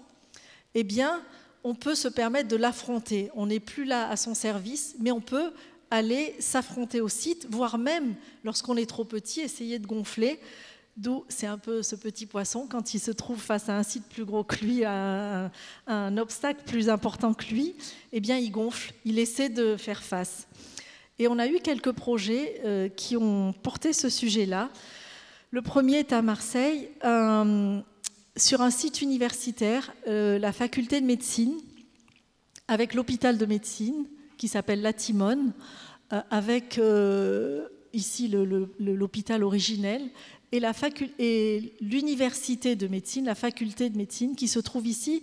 eh bien, on peut se permettre de l'affronter. On n'est plus là à son service, mais on peut aller s'affronter au site, voire même, lorsqu'on est trop petit, essayer de gonfler. D'où c'est un peu ce petit poisson, quand il se trouve face à un site plus gros que lui, à un obstacle plus important que lui, eh bien il gonfle, il essaie de faire face. Et on a eu quelques projets qui ont porté ce sujet-là. Le premier est à Marseille, sur un site universitaire, la faculté de médecine, avec l'hôpital de médecine, qui s'appelle La Timone, avec ici l'hôpital originel, et l'université de médecine, la faculté de médecine, qui se trouve ici,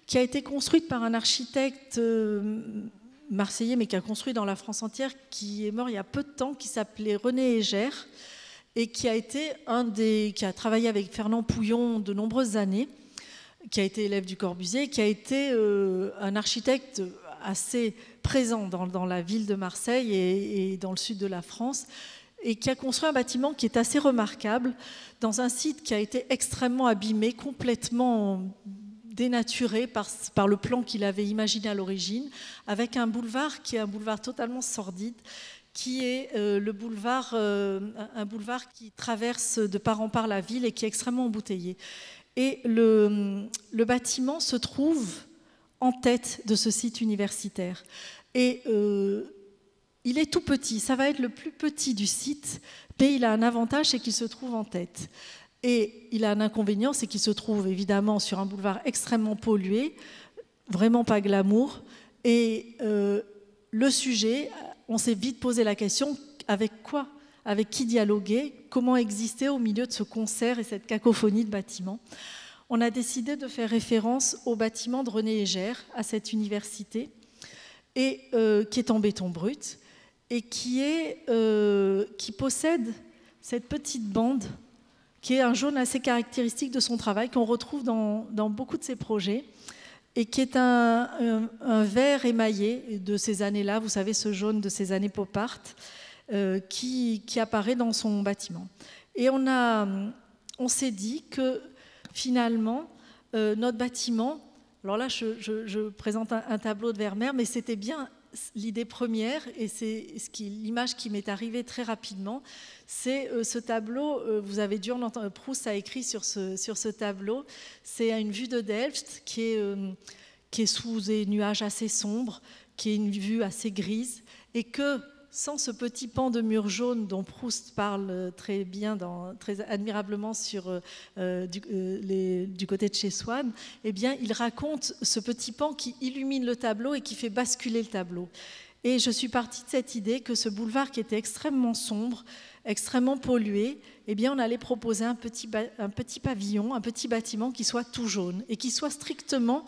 qui a été construite par un architecte marseillais, mais qui a construit dans la France entière, qui est mort il y a peu de temps, qui s'appelait René Hégère, et qui a travaillé avec Fernand Pouillon de nombreuses années, qui a été élève du Corbusier, qui a été un architecte assez présent dans la ville de Marseille et dans le sud de la France, et qui a construit un bâtiment qui est assez remarquable, dans un site qui a été extrêmement abîmé, complètement dénaturé par le plan qu'il avait imaginé à l'origine, avec un boulevard qui est un boulevard totalement sordide, qui est un boulevard qui traverse de part en part la ville et qui est extrêmement embouteillé. Et le bâtiment se trouve en tête de ce site universitaire. Et il est tout petit, ça va être le plus petit du site, mais il a un avantage, c'est qu'il se trouve en tête. Et il a un inconvénient, c'est qu'il se trouve évidemment sur un boulevard extrêmement pollué, vraiment pas glamour. Et le sujet, on s'est vite posé la question, avec quoi avec qui dialoguer, comment exister au milieu de ce concert et cette cacophonie de bâtiments. On a décidé de faire référence au bâtiment de René Hégère, à cette université, et, qui est en béton brut, et qui possède cette petite bande, qui est un jaune assez caractéristique de son travail, qu'on retrouve dans beaucoup de ses projets, et qui est un vert émaillé de ces années-là, vous savez, ce jaune de ces années pop art, qui apparaît dans son bâtiment. Et on s'est dit que finalement, notre bâtiment, alors là je présente un tableau de Vermeer, mais c'était bien l'idée première, et c'est l'image qui m'est arrivée très rapidement, c'est ce tableau, vous avez dû en entendre, Proust a écrit sur ce tableau, c'est une vue de Delft qui est sous des nuages assez sombres, qui est une vue assez grise, et que sans ce petit pan de mur jaune dont Proust parle très bien, très admirablement du côté de chez Swann, eh bien, il raconte ce petit pan qui illumine le tableau et qui fait basculer le tableau. Et je suis partie de cette idée que ce boulevard qui était extrêmement sombre, extrêmement pollué, eh bien, on allait proposer un petit pavillon, un petit bâtiment qui soit tout jaune et qui soit strictement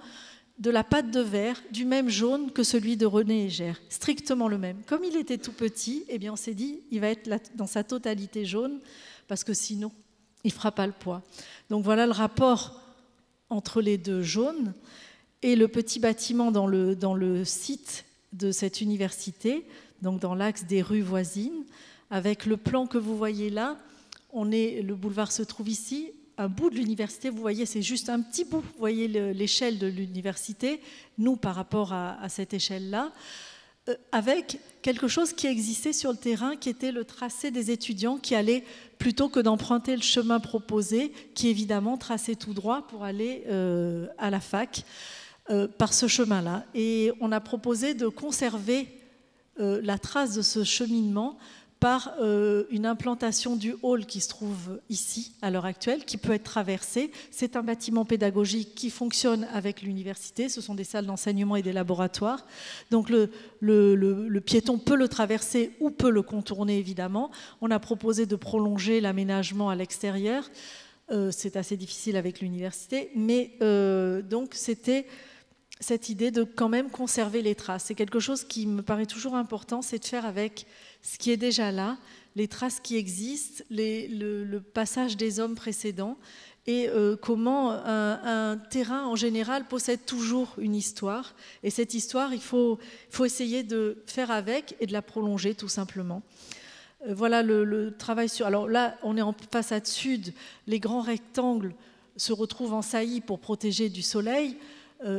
de la pâte de verre, du même jaune que celui de René Hégère, strictement le même. Comme il était tout petit, eh bien on s'est dit, il va être dans sa totalité jaune, parce que sinon, il ne fera pas le poids. Donc voilà le rapport entre les deux jaunes, et le petit bâtiment dans le site de cette université, donc dans l'axe des rues voisines, avec le plan que vous voyez là, le boulevard se trouve ici, un bout de l'université, vous voyez, c'est juste un petit bout, vous voyez l'échelle de l'université, nous par rapport à cette échelle-là, avec quelque chose qui existait sur le terrain, qui était le tracé des étudiants qui allaient, plutôt que d'emprunter le chemin proposé, qui évidemment traçait tout droit pour aller à la fac, par ce chemin-là. Et on a proposé de conserver la trace de ce cheminement par une implantation du hall qui se trouve ici à l'heure actuelle, qui peut être traversé. C'est un bâtiment pédagogique qui fonctionne avec l'université, ce sont des salles d'enseignement et des laboratoires. Donc le piéton peut le traverser ou peut le contourner évidemment. On a proposé de prolonger l'aménagement à l'extérieur, c'est assez difficile avec l'université, mais donc c'était cette idée de quand même conserver les traces. C'est quelque chose qui me paraît toujours important, c'est de faire avec ce qui est déjà là, les traces qui existent, le passage des hommes précédents, et comment un terrain en général possède toujours une histoire. Et cette histoire, il faut essayer de faire avec et de la prolonger tout simplement. Voilà le travail sur... Alors là, on est en façade sud, les grands rectangles se retrouvent en saillie pour protéger du soleil,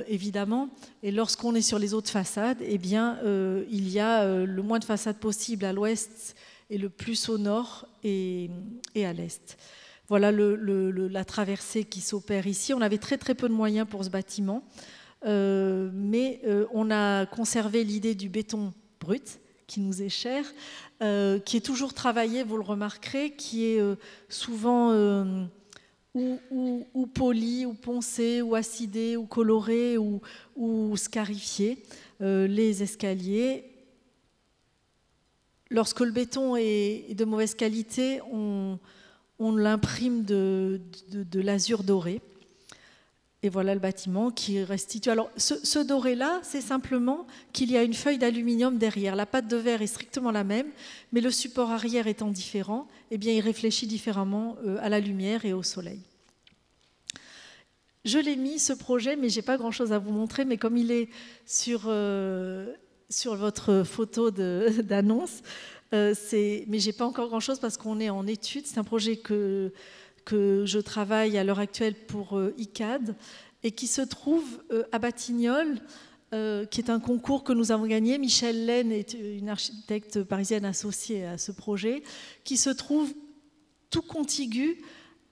évidemment, et lorsqu'on est sur les autres façades, eh bien, il y a le moins de façades possible à l'ouest et le plus au nord et à l'est. Voilà la traversée qui s'opère ici. On avait très très peu de moyens pour ce bâtiment, mais on a conservé l'idée du béton brut, qui nous est cher, qui est toujours travaillé, vous le remarquerez, qui est souvent... ou poli, ou poncé, ou acidé, ou coloré, ou scarifié. Les escaliers, lorsque le béton est de mauvaise qualité, on l'imprime de l'azur doré. Et voilà le bâtiment qui restitue. Alors, ce doré-là, c'est simplement qu'il y a une feuille d'aluminium derrière. La pâte de verre est strictement la même, mais le support arrière étant différent, eh bien, il réfléchit différemment à la lumière et au soleil. Je l'ai mis, ce projet, mais je n'ai pas grand-chose à vous montrer, mais comme il est sur votre photo d'annonce, mais je n'ai pas encore grand-chose parce qu'on est en étude. C'est un projet que je travaille à l'heure actuelle pour ICAD et qui se trouve à Batignolles, qui est un concours que nous avons gagné. Michel Laine est une architecte parisienne associée à ce projet, qui se trouve tout contigu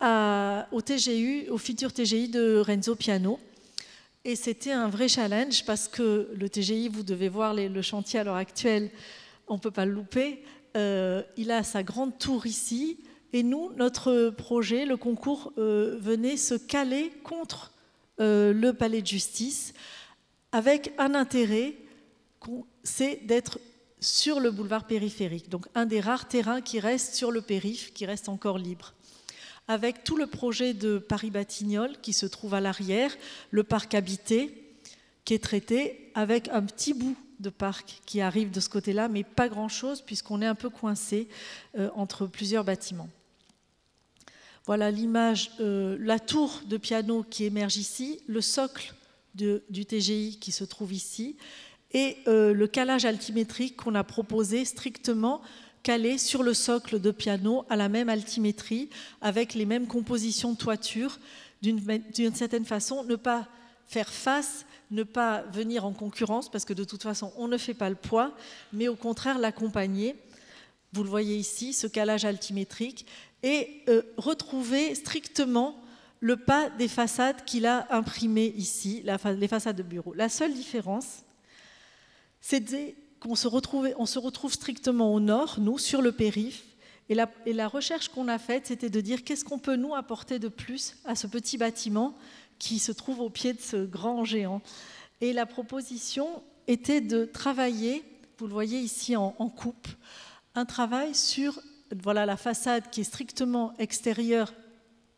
au TGU, au futur TGI de Renzo Piano. Et c'était un vrai challenge parce que le TGI, vous devez voir le chantier à l'heure actuelle, on ne peut pas le louper. Il a sa grande tour ici. Et nous, notre projet, le concours, venait se caler contre le palais de justice avec un intérêt, c'est d'être sur le boulevard périphérique. Donc un des rares terrains qui reste sur le périph', qui reste encore libre. Avec tout le projet de Paris-Batignolles qui se trouve à l'arrière, le parc habité qui est traité, avec un petit bout de parc qui arrive de ce côté-là, mais pas grand-chose puisqu'on est un peu coincé entre plusieurs bâtiments. Voilà l'image, la tour de piano qui émerge ici, le socle du TGI qui se trouve ici, et le calage altimétrique qu'on a proposé strictement calé sur le socle de piano à la même altimétrie, avec les mêmes compositions de toiture, d'une certaine façon, ne pas faire face, ne pas venir en concurrence, parce que de toute façon, on ne fait pas le poids, mais au contraire l'accompagner. Vous le voyez ici, ce calage altimétrique, et retrouver strictement le pas des façades qu'il a imprimées ici, les façades de bureau. La seule différence, c'est qu'on se retrouve strictement au nord, nous, sur le périph', et la recherche qu'on a faite, c'était de dire qu'est-ce qu'on peut nous apporter de plus à ce petit bâtiment qui se trouve au pied de ce grand géant. Et la proposition était de travailler, vous le voyez ici en coupe, un travail sur voilà, la façade qui est strictement extérieure,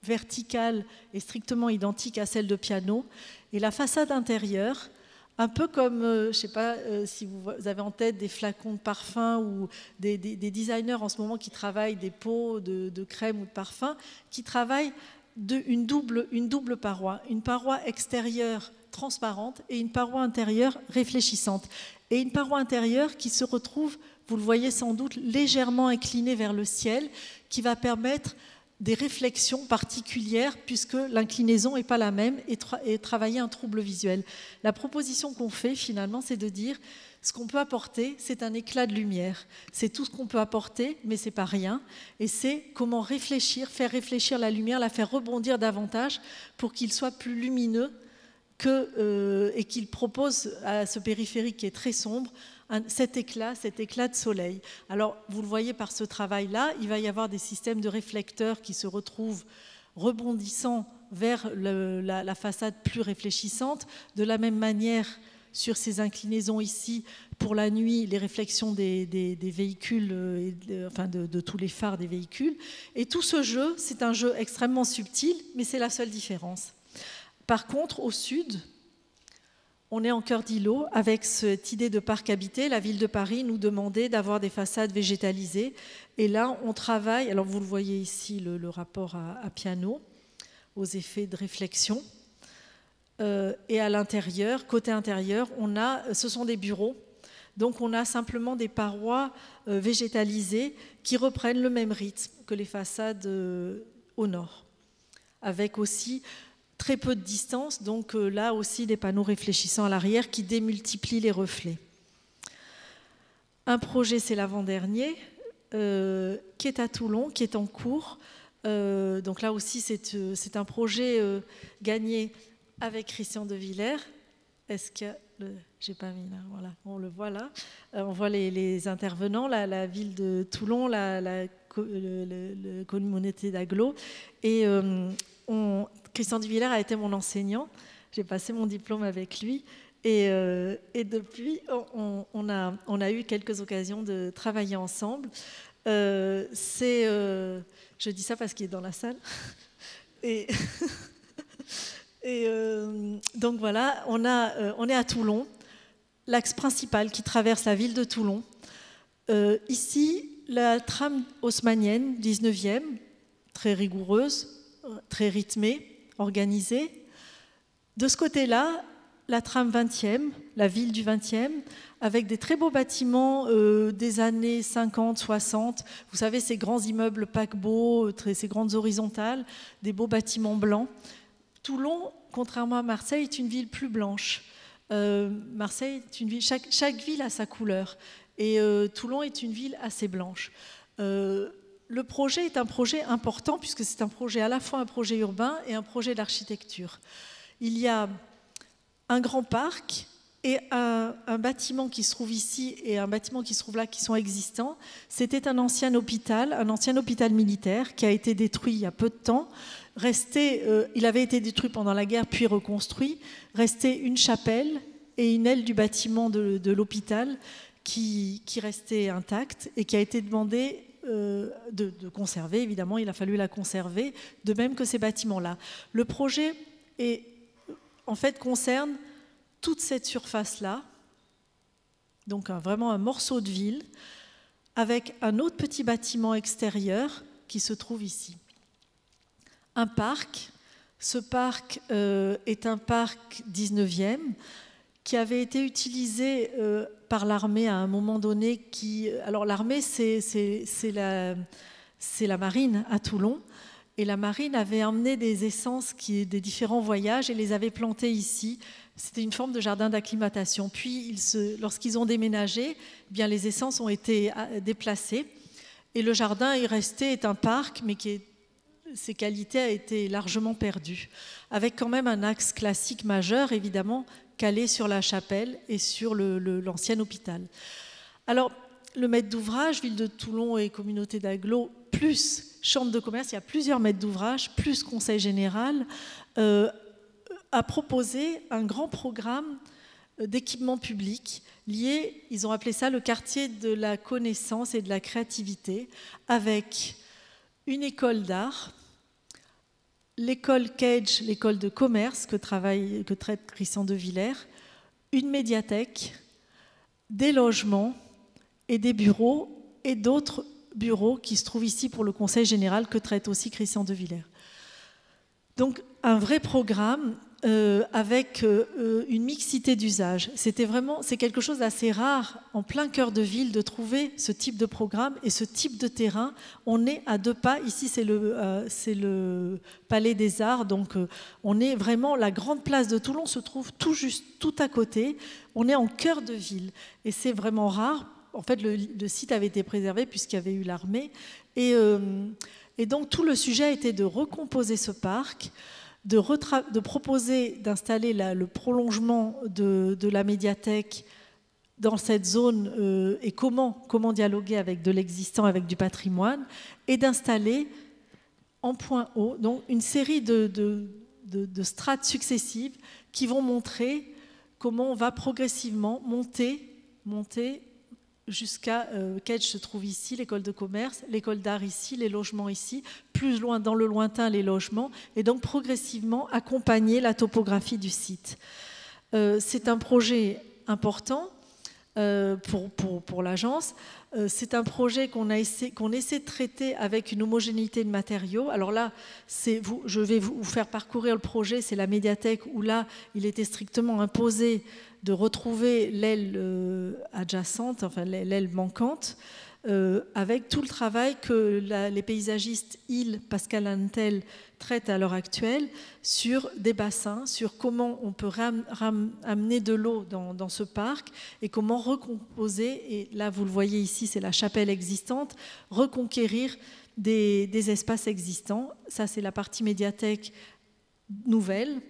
verticale et strictement identique à celle de piano, et la façade intérieure, un peu comme, je ne sais pas si vous avez en tête des flacons de parfum ou des designers en ce moment qui travaillent des pots de crème ou de parfum, qui travaillent une double paroi, une paroi extérieure transparente et une paroi intérieure réfléchissante. Et une paroi intérieure qui se retrouve, vous le voyez sans doute, légèrement inclinée vers le ciel, qui va permettre des réflexions particulières puisque l'inclinaison n'est pas la même et travailler un trouble visuel. La proposition qu'on fait finalement, c'est de dire ce qu'on peut apporter, c'est un éclat de lumière. C'est tout ce qu'on peut apporter, mais ce n'est pas rien. Et c'est comment réfléchir, faire réfléchir la lumière, la faire rebondir davantage pour qu'il soit plus lumineux et qu'il propose à ce périphérique qui est très sombre cet éclat de soleil. Alors, vous le voyez par ce travail-là, il va y avoir des systèmes de réflecteurs qui se retrouvent rebondissant vers la façade plus réfléchissante. De la même manière, sur ces inclinaisons ici, pour la nuit, les réflexions des véhicules, enfin de tous les phares des véhicules. Et tout ce jeu, c'est un jeu extrêmement subtil, mais c'est la seule différence. Par contre, au sud, on est en cœur d'îlot avec cette idée de parc habité. La ville de Paris nous demandait d'avoir des façades végétalisées. Et là, on travaille, alors vous le voyez ici, le rapport à piano, aux effets de réflexion. Et à l'intérieur, côté intérieur, ce sont des bureaux. Donc on a simplement des parois végétalisées qui reprennent le même rythme que les façades au nord. Avec aussi très peu de distance, donc là aussi des panneaux réfléchissants à l'arrière qui démultiplient les reflets. Un projet, c'est l'avant-dernier, qui est à Toulon, qui est en cours. Donc là aussi, c'est un projet gagné avec Christian de Villers. Est-ce que j'ai pas mis là, voilà, on le voit là. On voit les intervenants, la ville de Toulon, la communauté d'Aglo. Et Christian de Villers a été mon enseignant. J'ai passé mon diplôme avec lui. Et depuis, on a eu quelques occasions de travailler ensemble. Je dis ça parce qu'il est dans la salle. Donc voilà, on est à Toulon, l'axe principal qui traverse la ville de Toulon. Ici, la trame haussmannienne, 19e, très rigoureuse, très rythmée, organisée. De ce côté-là, la trame 20e, la ville du 20e, avec des très beaux bâtiments des années 50, 60. Vous savez, ces grands immeubles paquebots, ces grandes horizontales, des beaux bâtiments blancs. Toulon, contrairement à Marseille, est une ville plus blanche. Marseille est une ville, chaque ville a sa couleur. Et Toulon est une ville assez blanche. Le projet est un projet important puisque c'est un projet à la fois un projet urbain et un projet d'architecture. Il y a un grand parc et un bâtiment qui se trouve ici et un bâtiment qui se trouve là qui sont existants. C'était un ancien hôpital militaire qui a été détruit il y a peu de temps. Il avait été détruit pendant la guerre puis reconstruit. Restait une chapelle et une aile du bâtiment de l'hôpital qui restait intacte et qui a été demandé de conserver. Évidemment, il a fallu la conserver, de même que ces bâtiments-là. Le projet en fait, concerne toute cette surface-là, donc vraiment un morceau de ville, avec un autre petit bâtiment extérieur qui se trouve ici. Un parc. Ce parc est un parc 19e qui avait été utilisé par l'armée à un moment donné. Alors l'armée, c'est la marine à Toulon. Et la marine avait emmené des essences des différents voyages et les avait plantées ici. C'était une forme de jardin d'acclimatation. Puis, lorsqu'ils ont déménagé, eh bien, les essences ont été déplacées. Et le jardin est un parc, mais ses qualités ont été largement perdues. Avec quand même un axe classique majeur, évidemment, calé sur la chapelle et sur l'ancien hôpital. Alors, le maître d'ouvrage, Ville de Toulon et Communauté d'agglo, plus Chambre de commerce, il y a plusieurs maîtres d'ouvrage, plus Conseil général, a proposé un grand programme d'équipement public lié, ils ont appelé ça le quartier de la connaissance et de la créativité, avec une école d'art, l'école Cage, l'école de commerce que traite Christian de Villers, une médiathèque, des logements et des bureaux et d'autres bureaux qui se trouvent ici pour le Conseil général que traite aussi Christian de Villers. Donc un vrai programme avec une mixité d'usages. C'est quelque chose d'assez rare en plein cœur de ville de trouver ce type de programme et ce type de terrain. On est à 2 pas. Ici, c'est le Palais des Arts. Donc, on est vraiment, la grande place de Toulon se trouve tout à côté. On est en cœur de ville. Et c'est vraiment rare. En fait, le site avait été préservé puisqu'il y avait eu l'armée. Et donc, tout le sujet était de recomposer ce parc, de proposer d'installer le prolongement de la médiathèque dans cette zone et comment dialoguer avec de l'existant, avec du patrimoine, et d'installer en point haut donc une série de strates successives qui vont montrer comment on va progressivement monter jusqu'à Cage se trouve ici, l'école de commerce, l'école d'art ici, les logements ici, plus loin dans le lointain les logements, et donc progressivement accompagner la topographie du site. C'est un projet important pour l'agence. C'est un projet qu'on essaie de traiter avec une homogénéité de matériaux. Alors là, je vais vous faire parcourir le projet, c'est la médiathèque où là, il était strictement imposé de retrouver l'aile adjacente, enfin l'aile manquante, avec tout le travail que les paysagistes Pascal Antel traitent à l'heure actuelle sur des bassins, sur comment on peut amener de l'eau dans ce parc et comment recomposer, et là vous le voyez ici, c'est la chapelle existante, reconquérir des espaces existants. Ça c'est la partie médiathèque nouvelle,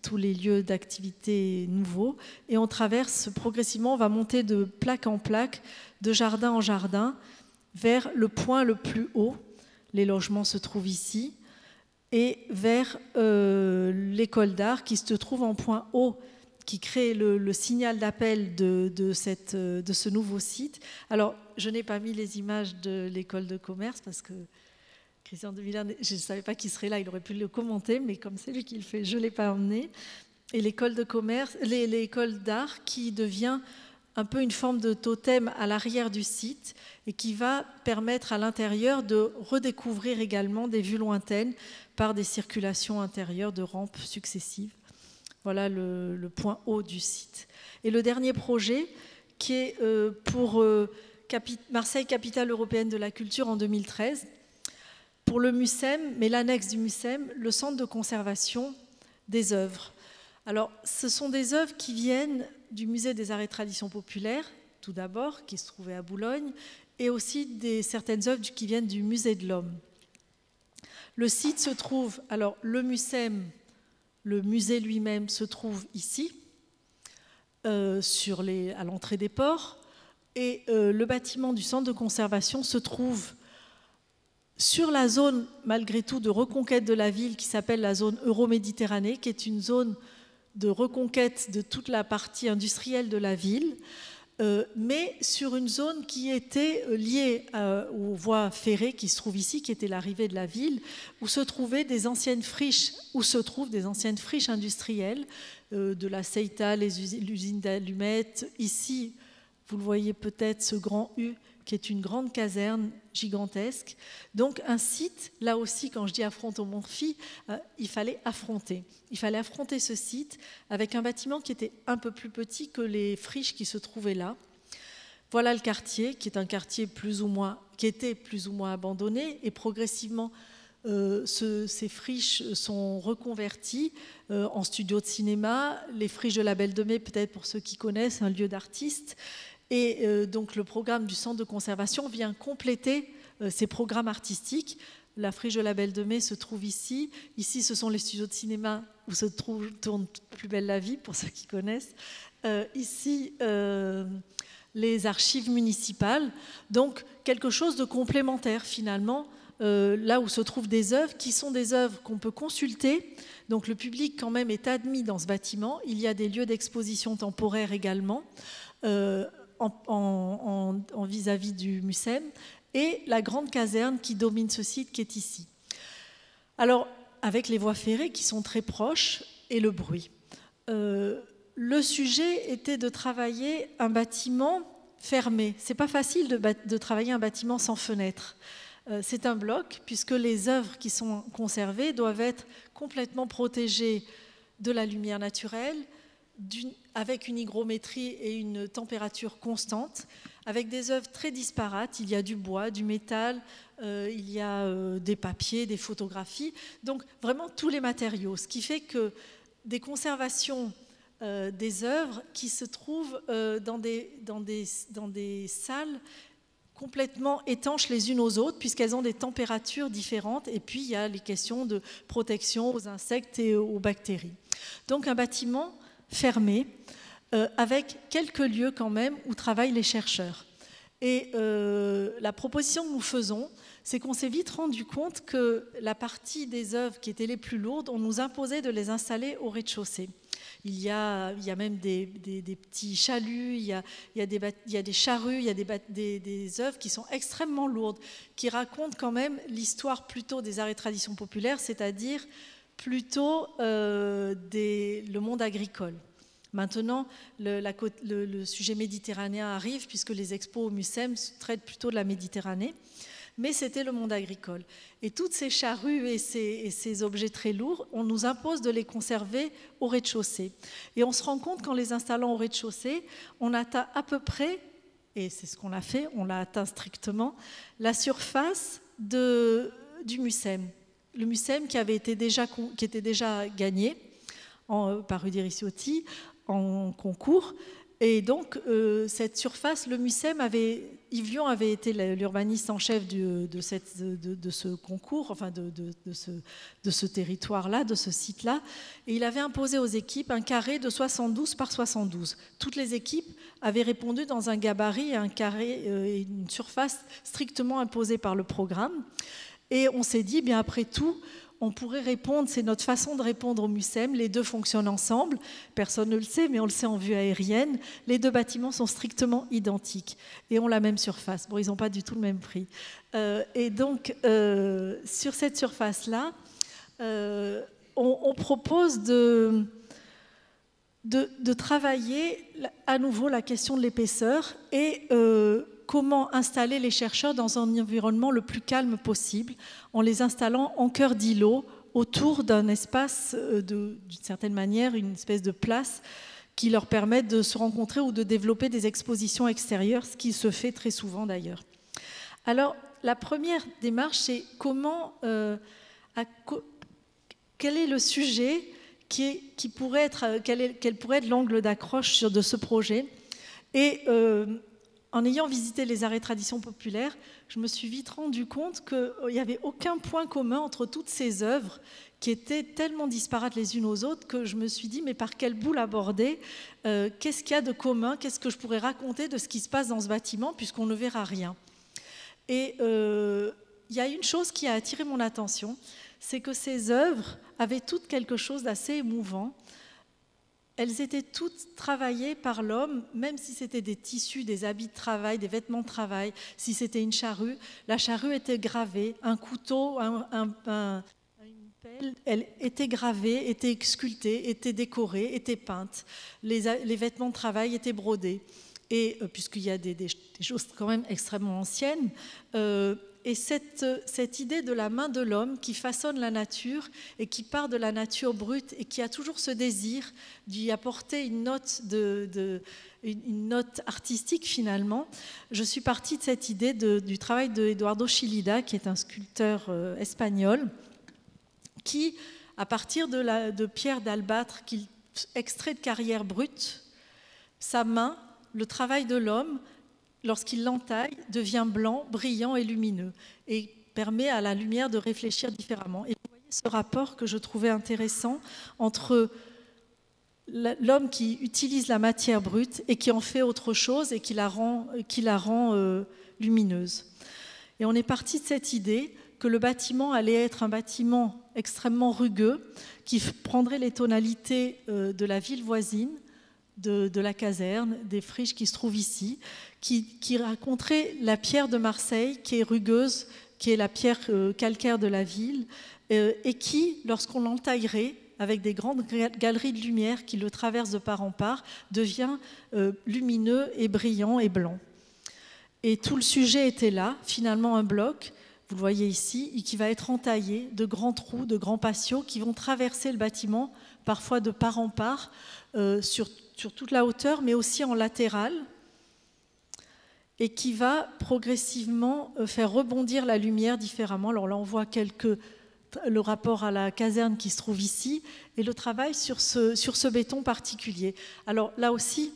tous les lieux d'activité nouveaux, et on traverse progressivement, on va monter de plaque en plaque, de jardin en jardin, vers le point le plus haut, les logements se trouvent ici, et vers l'école d'art qui se trouve en point haut, qui crée le signal d'appel de ce nouveau site. Alors, je n'ai pas mis les images de l'école de commerce parce que Christian de Villers, je ne savais pas qu'il serait là, il aurait pu le commenter, mais comme c'est lui qui le fait, je ne l'ai pas emmené. Et l'école de commerce, l'école d'art qui devient un peu une forme de totem à l'arrière du site et qui va permettre à l'intérieur de redécouvrir également des vues lointaines par des circulations intérieures de rampes successives. Voilà le point haut du site. Et le dernier projet qui est pour Marseille, capitale européenne de la culture en 2013, pour le MUSEM, mais l'annexe du MUSEM, le centre de conservation des œuvres. Alors, ce sont des œuvres qui viennent du Musée des Arts et Traditions Populaires, tout d'abord, qui se trouvait à Boulogne, et aussi certaines œuvres qui viennent du Musée de l'Homme. Le site se trouve, alors le MUSEM, le musée lui-même se trouve ici, à l'entrée des ports, et le bâtiment du centre de conservation se trouve sur la zone, malgré tout, de reconquête de la ville qui s'appelle la zone Euroméditerranée, qui est une zone de reconquête de toute la partie industrielle de la ville, mais sur une zone qui était liée aux voies ferrées qui se trouvent ici, qui était l'arrivée de la ville, où se trouvent des anciennes friches industrielles, de la Ceita, l'usine d'allumettes. Ici, vous le voyez peut-être, ce grand U, qui est une grande caserne gigantesque. Donc un site, là aussi, quand je dis affrontomorphie, il fallait affronter. Il fallait affronter ce site avec un bâtiment qui était un peu plus petit que les friches qui se trouvaient là. Voilà le quartier, qui est un quartier qui était plus ou moins abandonné, et progressivement, ces friches sont reconverties en studios de cinéma. Les friches de la Belle de Mai, peut-être pour ceux qui connaissent, un lieu d'artistes. Et donc le programme du centre de conservation vient compléter ces programmes artistiques. La friche de la Belle de Mai se trouve ici. Ici, ce sont les studios de cinéma où se tourne Plus belle la vie, pour ceux qui connaissent. Ici, les archives municipales. Donc quelque chose de complémentaire finalement, là où se trouvent des œuvres qui sont des œuvres qu'on peut consulter. Donc le public quand même est admis dans ce bâtiment. Il y a des lieux d'exposition temporaire également. En vis-à-vis du MUSEM, et la grande caserne qui domine ce site qui est ici. Alors, avec les voies ferrées qui sont très proches et le bruit. Le sujet était de travailler un bâtiment fermé. C'est pas facile de travailler un bâtiment sans fenêtre. C'est un bloc, puisque les œuvres qui sont conservées doivent être complètement protégées de la lumière naturelle, avec une hygrométrie et une température constante, avec des œuvres très disparates. Il y a du bois, du métal, il y a des papiers, des photographies, donc vraiment tous les matériaux. Ce qui fait que des conservations des œuvres qui se trouvent dans des salles complètement étanches les unes aux autres, puisqu'elles ont des températures différentes, et puis il y a les questions de protection aux insectes et aux bactéries. Donc un bâtiment fermé, avec quelques lieux quand même où travaillent les chercheurs. Et la proposition que nous faisons, c'est qu'on s'est vite rendu compte que la partie des œuvres qui étaient les plus lourdes, on nous imposait de les installer au rez-de-chaussée. Il y a même des petits chaluts, il y a des charrues, il y a des œuvres qui sont extrêmement lourdes, qui racontent quand même l'histoire plutôt des arts et traditions populaires, c'est-à-dire plutôt le monde agricole. Maintenant, le sujet méditerranéen arrive, puisque les expos au MUSEM traitent plutôt de la Méditerranée, mais c'était le monde agricole. Et toutes ces charrues et ces objets très lourds, on nous impose de les conserver au rez-de-chaussée. Et on se rend compte qu'en les installant au rez-de-chaussée, on atteint à peu près, et c'est ce qu'on a fait, on l'a atteint strictement, la surface du MUSEM. Le MUSEM qui était déjà gagné par Rudy Ricciotti en concours. Et donc, cette surface, le MUSEM Yves Lion avait été l'urbaniste en chef de ce concours, enfin de ce territoire-là, de ce site-là, et il avait imposé aux équipes un carré de 72 par 72. Toutes les équipes avaient répondu dans un gabarit, un carré, une surface strictement imposée par le programme. Et on s'est dit, bien après tout, on pourrait répondre, c'est notre façon de répondre au MUSEM, les deux fonctionnent ensemble, personne ne le sait, mais on le sait en vue aérienne, les deux bâtiments sont strictement identiques et ont la même surface. Bon, ils n'ont pas du tout le même prix. Et donc, sur cette surface-là, on propose de travailler à nouveau la question de l'épaisseur et comment installer les chercheurs dans un environnement le plus calme possible, en les installant en cœur d'îlot, autour d'un espace, d'une certaine manière, une espèce de place qui leur permette de se rencontrer ou de développer des expositions extérieures, ce qui se fait très souvent d'ailleurs. Alors, la première démarche, c'est quel est le sujet quel pourrait être l'angle d'accroche de ce projet. Et en ayant visité les arts et traditions populaires, je me suis vite rendu compte qu'il n'y avait aucun point commun entre toutes ces œuvres qui étaient tellement disparates les unes aux autres que je me suis dit, mais par quel bout l'aborder? Qu'est-ce qu'il y a de commun? Qu'est-ce que je pourrais raconter de ce qui se passe dans ce bâtiment, puisqu'on ne verra rien? Et il y a une chose qui a attiré mon attention, c'est que ces œuvres avaient toutes quelque chose d'assez émouvant. elles étaient toutes travaillées par l'homme, même si c'était des tissus, des habits de travail, des vêtements de travail, si c'était une charrue. La charrue était gravée, un couteau, une pelle, elle était gravée, était sculptée, était décorée, était peinte. Les vêtements de travail étaient brodés. Et puisqu'il y a des choses quand même extrêmement anciennes, et cette idée de la main de l'homme qui façonne la nature et qui part de la nature brute et qui a toujours ce désir d'y apporter une note artistique finalement, je suis partie de cette idée du travail de Eduardo Chillida, qui est un sculpteur espagnol, qui, à partir de pierres d'albâtre qu'il extrait de carrière brute, sa main, le travail de l'homme, lorsqu'il l'entaille, devient blanc, brillant et lumineux et permet à la lumière de réfléchir différemment. Et vous voyez ce rapport que je trouvais intéressant entre l'homme qui utilise la matière brute et qui en fait autre chose et qui la rend lumineuse. Et on est parti de cette idée que le bâtiment allait être un bâtiment extrêmement rugueux qui prendrait les tonalités de la ville voisine, de la caserne, des friches qui se trouvent ici, qui raconterait la pierre de Marseille, qui est rugueuse, qui est la pierre calcaire de la ville, et qui, lorsqu'on l'entaillerait, avec des grandes galeries de lumière qui le traversent de part en part, devient lumineux et brillant et blanc. Et tout le sujet était là, finalement un bloc, vous le voyez ici, et qui va être entaillé de grands trous, de grands patios qui vont traverser le bâtiment, parfois de part en part, sur toute la hauteur, mais aussi en latéral, et qui va progressivement faire rebondir la lumière différemment. Alors là, on voit le rapport à la caserne qui se trouve ici, et le travail sur ce béton particulier. Alors là aussi,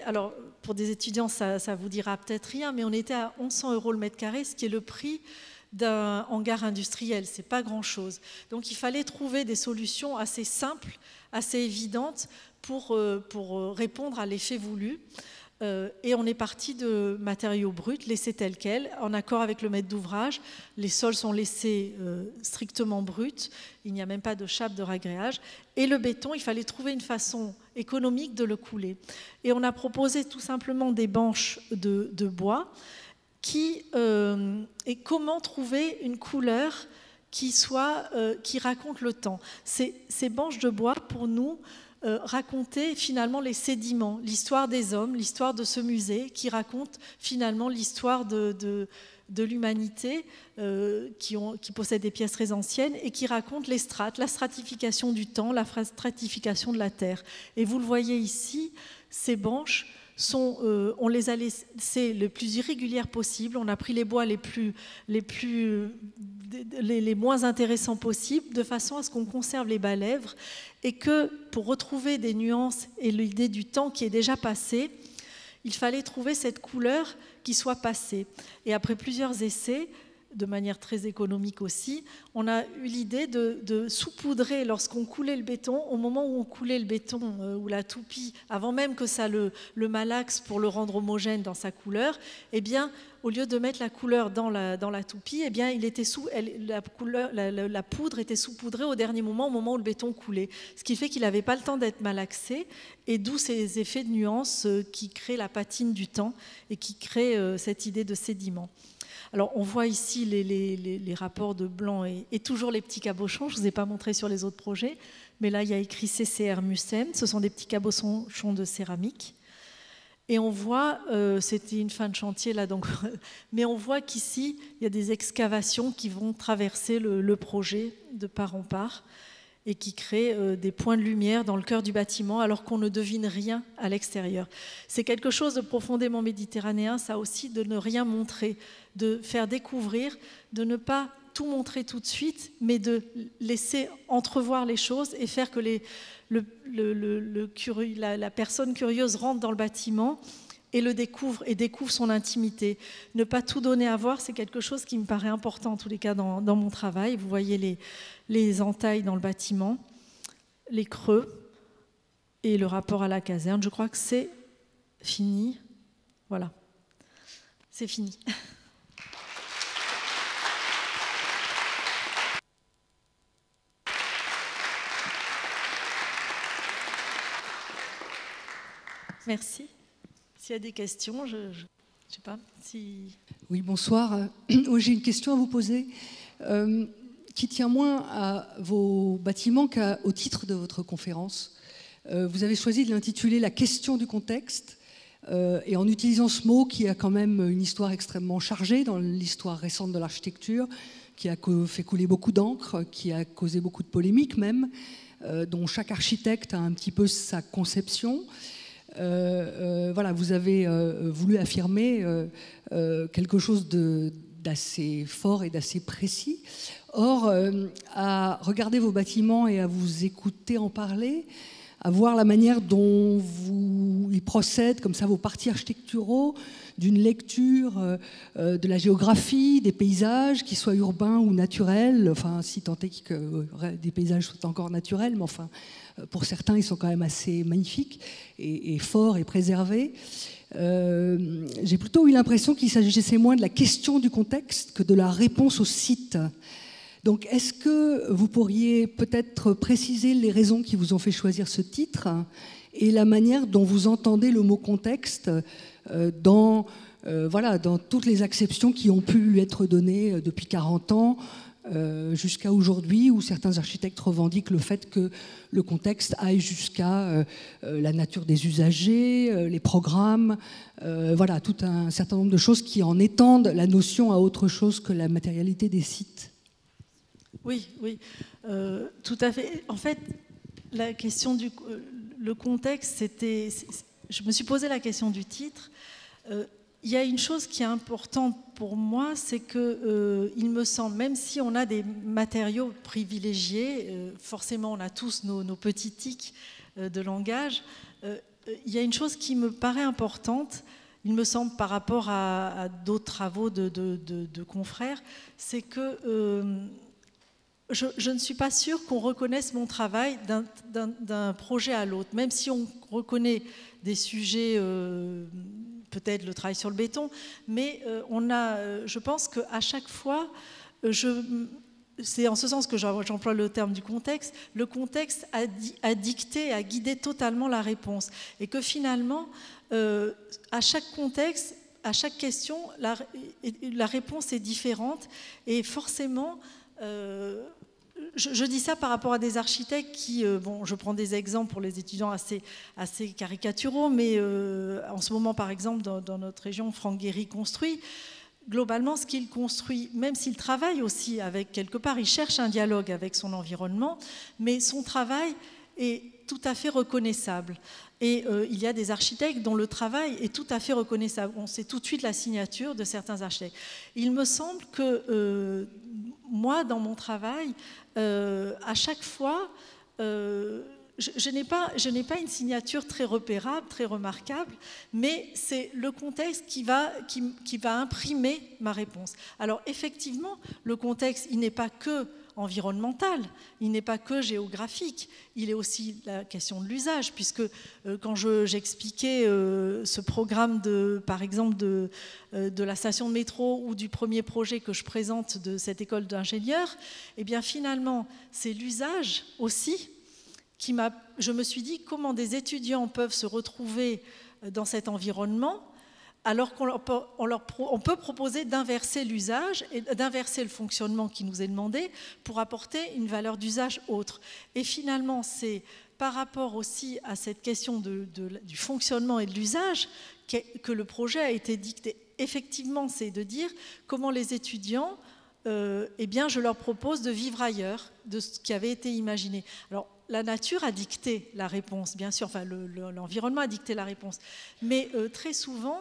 alors pour des étudiants, ça vous dira peut-être rien, mais on était à 1100 € le mètre carré, ce qui est le prix d'un hangar industriel, c'est pas grand-chose. Donc il fallait trouver des solutions assez simples, assez évidentes pour répondre à l'effet voulu. Et on est parti de matériaux bruts, laissés tels quels, en accord avec le maître d'ouvrage. Les sols sont laissés strictement bruts, il n'y a même pas de chape de ragréage. Et le béton, il fallait trouver une façon économique de le couler. Et on a proposé tout simplement des banches de bois et comment trouver une couleur qui raconte le temps. Ces banches de bois, pour nous, raconter finalement les sédiments, l'histoire des hommes, l'histoire de ce musée qui raconte finalement l'histoire de l'humanité qui possède des pièces très anciennes et qui raconte les strates, la stratification du temps, la stratification de la terre. Et vous le voyez ici, ces banches on les a laissées les plus irrégulières possibles. On a pris les bois les moins intéressants possibles, de façon à ce qu'on conserve les bas-lèvres et que pour retrouver des nuances et l'idée du temps qui est déjà passé, il fallait trouver cette couleur qui soit passée. Et après plusieurs essais, de manière très économique aussi, on a eu l'idée de saupoudrer lorsqu'on coulait le béton, au moment où on coulait le béton ou la toupie, avant même que ça le malaxe pour le rendre homogène dans sa couleur, eh bien, au lieu de mettre la couleur dans la toupie, eh bien, la poudre était saupoudrée au dernier moment, au moment où le béton coulait. Ce qui fait qu'il n'avait pas le temps d'être malaxé, et d'où ces effets de nuances qui créent la patine du temps et qui créent cette idée de sédiment. Alors, on voit ici les rapports de blanc et toujours les petits cabochons. Je ne vous ai pas montré sur les autres projets, mais là, il y a écrit CCR Mucem. Ce sont des petits cabochons de céramique. Et on voit, c'était une fin de chantier là, donc, mais on voit qu'ici, il y a des excavations qui vont traverser le projet de part en part et qui créent des points de lumière dans le cœur du bâtiment alors qu'on ne devine rien à l'extérieur. C'est quelque chose de profondément méditerranéen, ça aussi, de ne rien montrer, de faire découvrir, de ne pas tout montrer tout de suite, mais de laisser entrevoir les choses et faire que la personne curieuse rentre dans le bâtiment et le découvre son intimité. Ne pas tout donner à voir, c'est quelque chose qui me paraît important en tous les cas dans mon travail. Vous voyez les entailles dans le bâtiment, les creux et le rapport à la caserne. Je crois que c'est fini. Voilà, c'est fini. Merci. S'il y a des questions, je ne sais pas si... Oui, bonsoir. J'ai une question à vous poser qui tient moins à vos bâtiments qu'au titre de votre conférence. Vous avez choisi de l'intituler « La question du contexte ». Et en utilisant ce mot qui a quand même une histoire extrêmement chargée dans l'histoire récente de l'architecture, qui a fait couler beaucoup d'encre, qui a causé beaucoup de polémiques même, dont chaque architecte a un petit peu sa conception. Voilà, vous avez voulu affirmer quelque chose d'assez fort et d'assez précis. Or, à regarder vos bâtiments et à vous écouter en parler, à voir la manière dont ils procèdent, comme ça, vos partis architecturaux, d'une lecture de la géographie, des paysages, qu'ils soient urbains ou naturels, enfin, si tant est que des paysages soient encore naturels, mais enfin, pour certains, ils sont quand même assez magnifiques et forts et préservés. J'ai plutôt eu l'impression qu'il s'agissait moins de la question du contexte que de la réponse au site. Donc, est-ce que vous pourriez peut-être préciser les raisons qui vous ont fait choisir ce titre et la manière dont vous entendez le mot contexte dans toutes les acceptions qui ont pu lui être données depuis 40 ans jusqu'à aujourd'hui, où certains architectes revendiquent le fait que le contexte aille jusqu'à la nature des usagers, les programmes, tout un certain nombre de choses qui en étendent la notion à autre chose que la matérialité des sites. Oui, tout à fait. En fait, la question le contexte, c'était... Je me suis posé la question du titre. Il y a une chose qui est importante pour moi, c'est que il me semble, même si on a des matériaux privilégiés, forcément on a tous nos petits tics de langage, il y a une chose qui me paraît importante, il me semble, par rapport à d'autres travaux de confrères, c'est que je ne suis pas sûre qu'on reconnaisse mon travail d'un projet à l'autre, même si on reconnaît des sujets, peut-être le travail sur le béton, mais je pense qu'à chaque fois, c'est en ce sens que j'emploie le terme du contexte, le contexte a dicté, a guidé totalement la réponse. Et que finalement, à chaque contexte, à chaque question, la réponse est différente. Et forcément, je dis ça par rapport à des architectes qui, je prends des exemples pour les étudiants assez caricaturaux, mais en ce moment, par exemple, dans notre région, Franck Guéry construit. Globalement, ce qu'il construit, même s'il travaille aussi avec, quelque part, il cherche un dialogue avec son environnement, mais son travail est tout à fait reconnaissable. Et il y a des architectes dont le travail est tout à fait reconnaissable. On sait tout de suite la signature de certains architectes. Il me semble que moi, dans mon travail, à chaque fois, je n'ai pas une signature très repérable, très remarquable, mais c'est le contexte qui va imprimer ma réponse. Alors effectivement, le contexte, il n'est pas que environnemental, il n'est pas que géographique, il est aussi la question de l'usage, puisque quand j'expliquais ce programme, par exemple, de la station de métro ou du premier projet que je présente de cette école d'ingénieurs, eh bien finalement, c'est l'usage aussi je me suis dit comment des étudiants peuvent se retrouver dans cet environnement alors qu'on peut proposer d'inverser l'usage et d'inverser le fonctionnement qui nous est demandé pour apporter une valeur d'usage autre. Et finalement, c'est par rapport aussi à cette question du fonctionnement et de l'usage que le projet a été dicté. Effectivement, c'est de dire comment les étudiants, je leur propose de vivre ailleurs de ce qui avait été imaginé. Alors, la nature a dicté la réponse, bien sûr, enfin l'environnement a dicté la réponse, mais très souvent,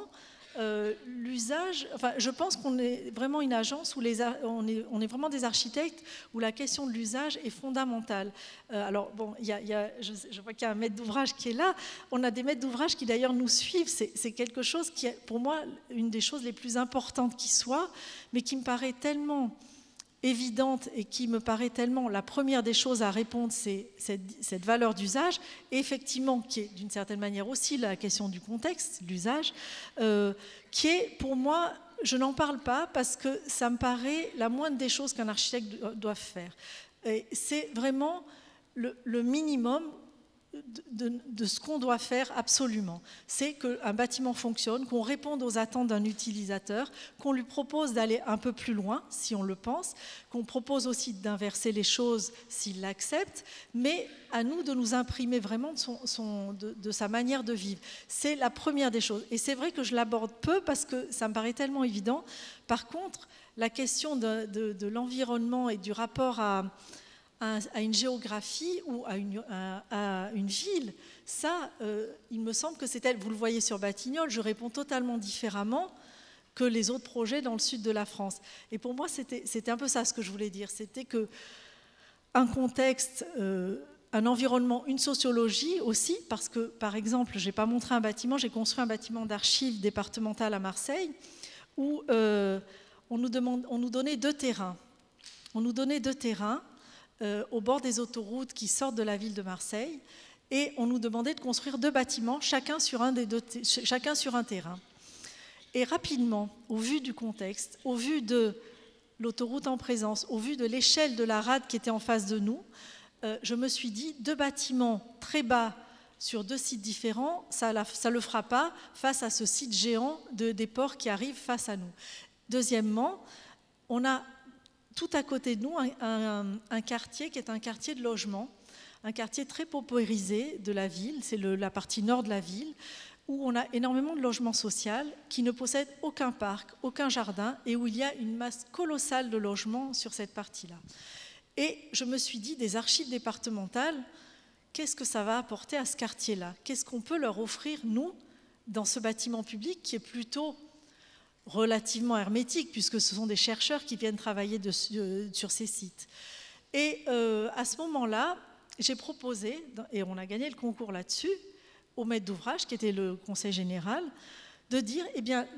l'usage, je pense qu'on est vraiment une agence où on est vraiment des architectes où la question de l'usage est fondamentale. Alors bon, je vois qu'il y a un maître d'ouvrage qui est là, on a des maîtres d'ouvrage qui d'ailleurs nous suivent, c'est quelque chose qui est pour moi une des choses les plus importantes qui soit, mais qui me paraît tellement évidente et qui me paraît tellement la première des choses à répondre, c'est cette valeur d'usage, effectivement, qui est d'une certaine manière aussi la question du contexte, l'usage, qui est pour moi, je n'en parle pas parce que ça me paraît la moindre des choses qu'un architecte doit faire. C'est vraiment le minimum de ce qu'on doit faire absolument. C'est qu'un bâtiment fonctionne, qu'on réponde aux attentes d'un utilisateur, qu'on lui propose d'aller un peu plus loin, si on le pense, qu'on propose aussi d'inverser les choses s'il l'accepte, mais à nous de nous imprimer vraiment de sa manière de vivre. C'est la première des choses. Et c'est vrai que je l'aborde peu parce que ça me paraît tellement évident. Par contre, la question de l'environnement et du rapport à une géographie ou à une ville, ça, il me semble que c'est elle. Vous le voyez sur Batignolles, je réponds totalement différemment que les autres projets dans le sud de la France. Et pour moi, c'était un peu ça ce que je voulais dire. C'était qu'un contexte, un environnement, une sociologie aussi, parce que, par exemple, je n'ai pas montré un bâtiment, j'ai construit un bâtiment d'archives départementales à Marseille où on nous donnait 2 terrains. On nous donnait 2 terrains au bord des autoroutes qui sortent de la ville de Marseille, et on nous demandait de construire 2 bâtiments, chacun sur un terrain. Et rapidement, au vu du contexte, au vu de l'autoroute en présence, au vu de l'échelle de la rade qui était en face de nous, je me suis dit, 2 bâtiments très bas sur 2 sites différents, ça ne le fera pas face à ce site géant des ports qui arrive face à nous. Deuxièmement, on a tout à côté de nous un quartier qui est un quartier de logement, un quartier très paupérisé de la ville, c'est la partie nord de la ville, où on a énormément de logements sociaux qui ne possèdent aucun parc, aucun jardin, et où il y a une masse colossale de logements sur cette partie-là. Et je me suis dit, des archives départementales, qu'est-ce que ça va apporter à ce quartier-là? Qu'est-ce qu'on peut leur offrir, nous, dans ce bâtiment public qui est plutôt relativement hermétique, puisque ce sont des chercheurs qui viennent travailler sur ces sites. Et à ce moment-là, j'ai proposé, et on a gagné le concours là-dessus, au maître d'ouvrage, qui était le conseil général, de dire, eh bien,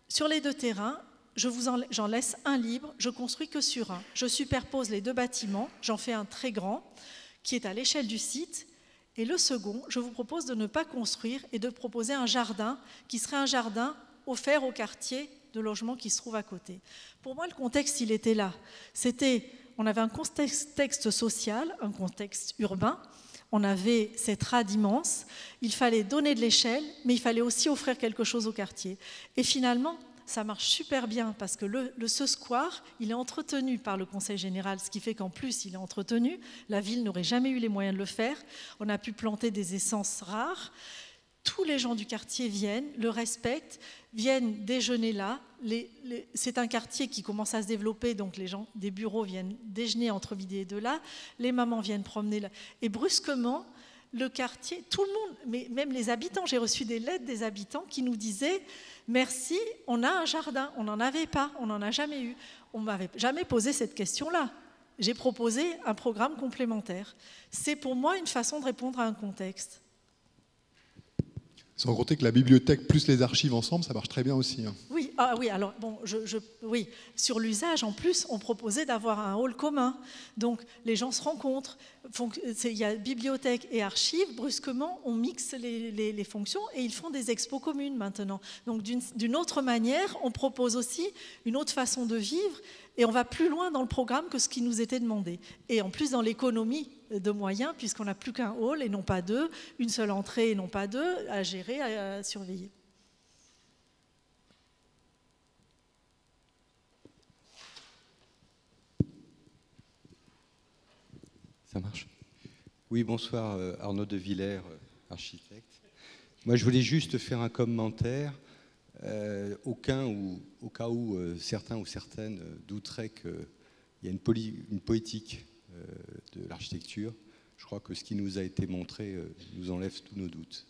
sur les 2 terrains, j'en laisse un libre, je construis que sur un. Je superpose les 2 bâtiments, j'en fais un très grand, qui est à l'échelle du site, et le second, je vous propose de ne pas construire et de proposer un jardin, qui serait un jardin offert au quartier de logement qui se trouve à côté. Pour moi, le contexte, il était là. On avait un contexte social, un contexte urbain, on avait cette rade immense, il fallait donner de l'échelle, mais il fallait aussi offrir quelque chose au quartier. Et finalement, ça marche super bien parce que ce square, il est entretenu par le conseil général, ce qui fait qu'en plus, il est entretenu. La ville n'aurait jamais eu les moyens de le faire. On a pu planter des essences rares. Tous les gens du quartier viennent, le respectent, viennent déjeuner là. C'est un quartier qui commence à se développer, donc les gens des bureaux viennent déjeuner entre midi et 2 là. Les mamans viennent promener là. Et brusquement, le quartier, tout le monde, mais même les habitants, j'ai reçu des lettres des habitants qui nous disaient « Merci, on a un jardin, on n'en avait pas, on n'en a jamais eu. On ne m'avait jamais posé cette question-là. J'ai proposé un programme complémentaire. » C'est pour moi une façon de répondre à un contexte. Sans compter que la bibliothèque plus les archives ensemble, ça marche très bien aussi. Oui, oui, alors bon, oui, sur l'usage, en plus, on proposait d'avoir un hall commun. Donc, les gens se rencontrent. Il y a bibliothèque et archives. Brusquement, on mixe les fonctions et ils font des expos communes maintenant. Donc, d'une autre manière, on propose aussi une autre façon de vivre et on va plus loin dans le programme que ce qui nous était demandé. Et en plus, dans l'économie de moyens, puisqu'on n'a plus qu'un hall et non pas 2, une seule entrée et non pas 2, à gérer, à surveiller. Ça marche. Oui, bonsoir, Arnaud de Villers, architecte. Moi, je voulais juste faire un commentaire au cas où certains ou certaines douteraient qu'il y a une poétique de l'architecture. Je crois que ce qui nous a été montré nous enlève tous nos doutes.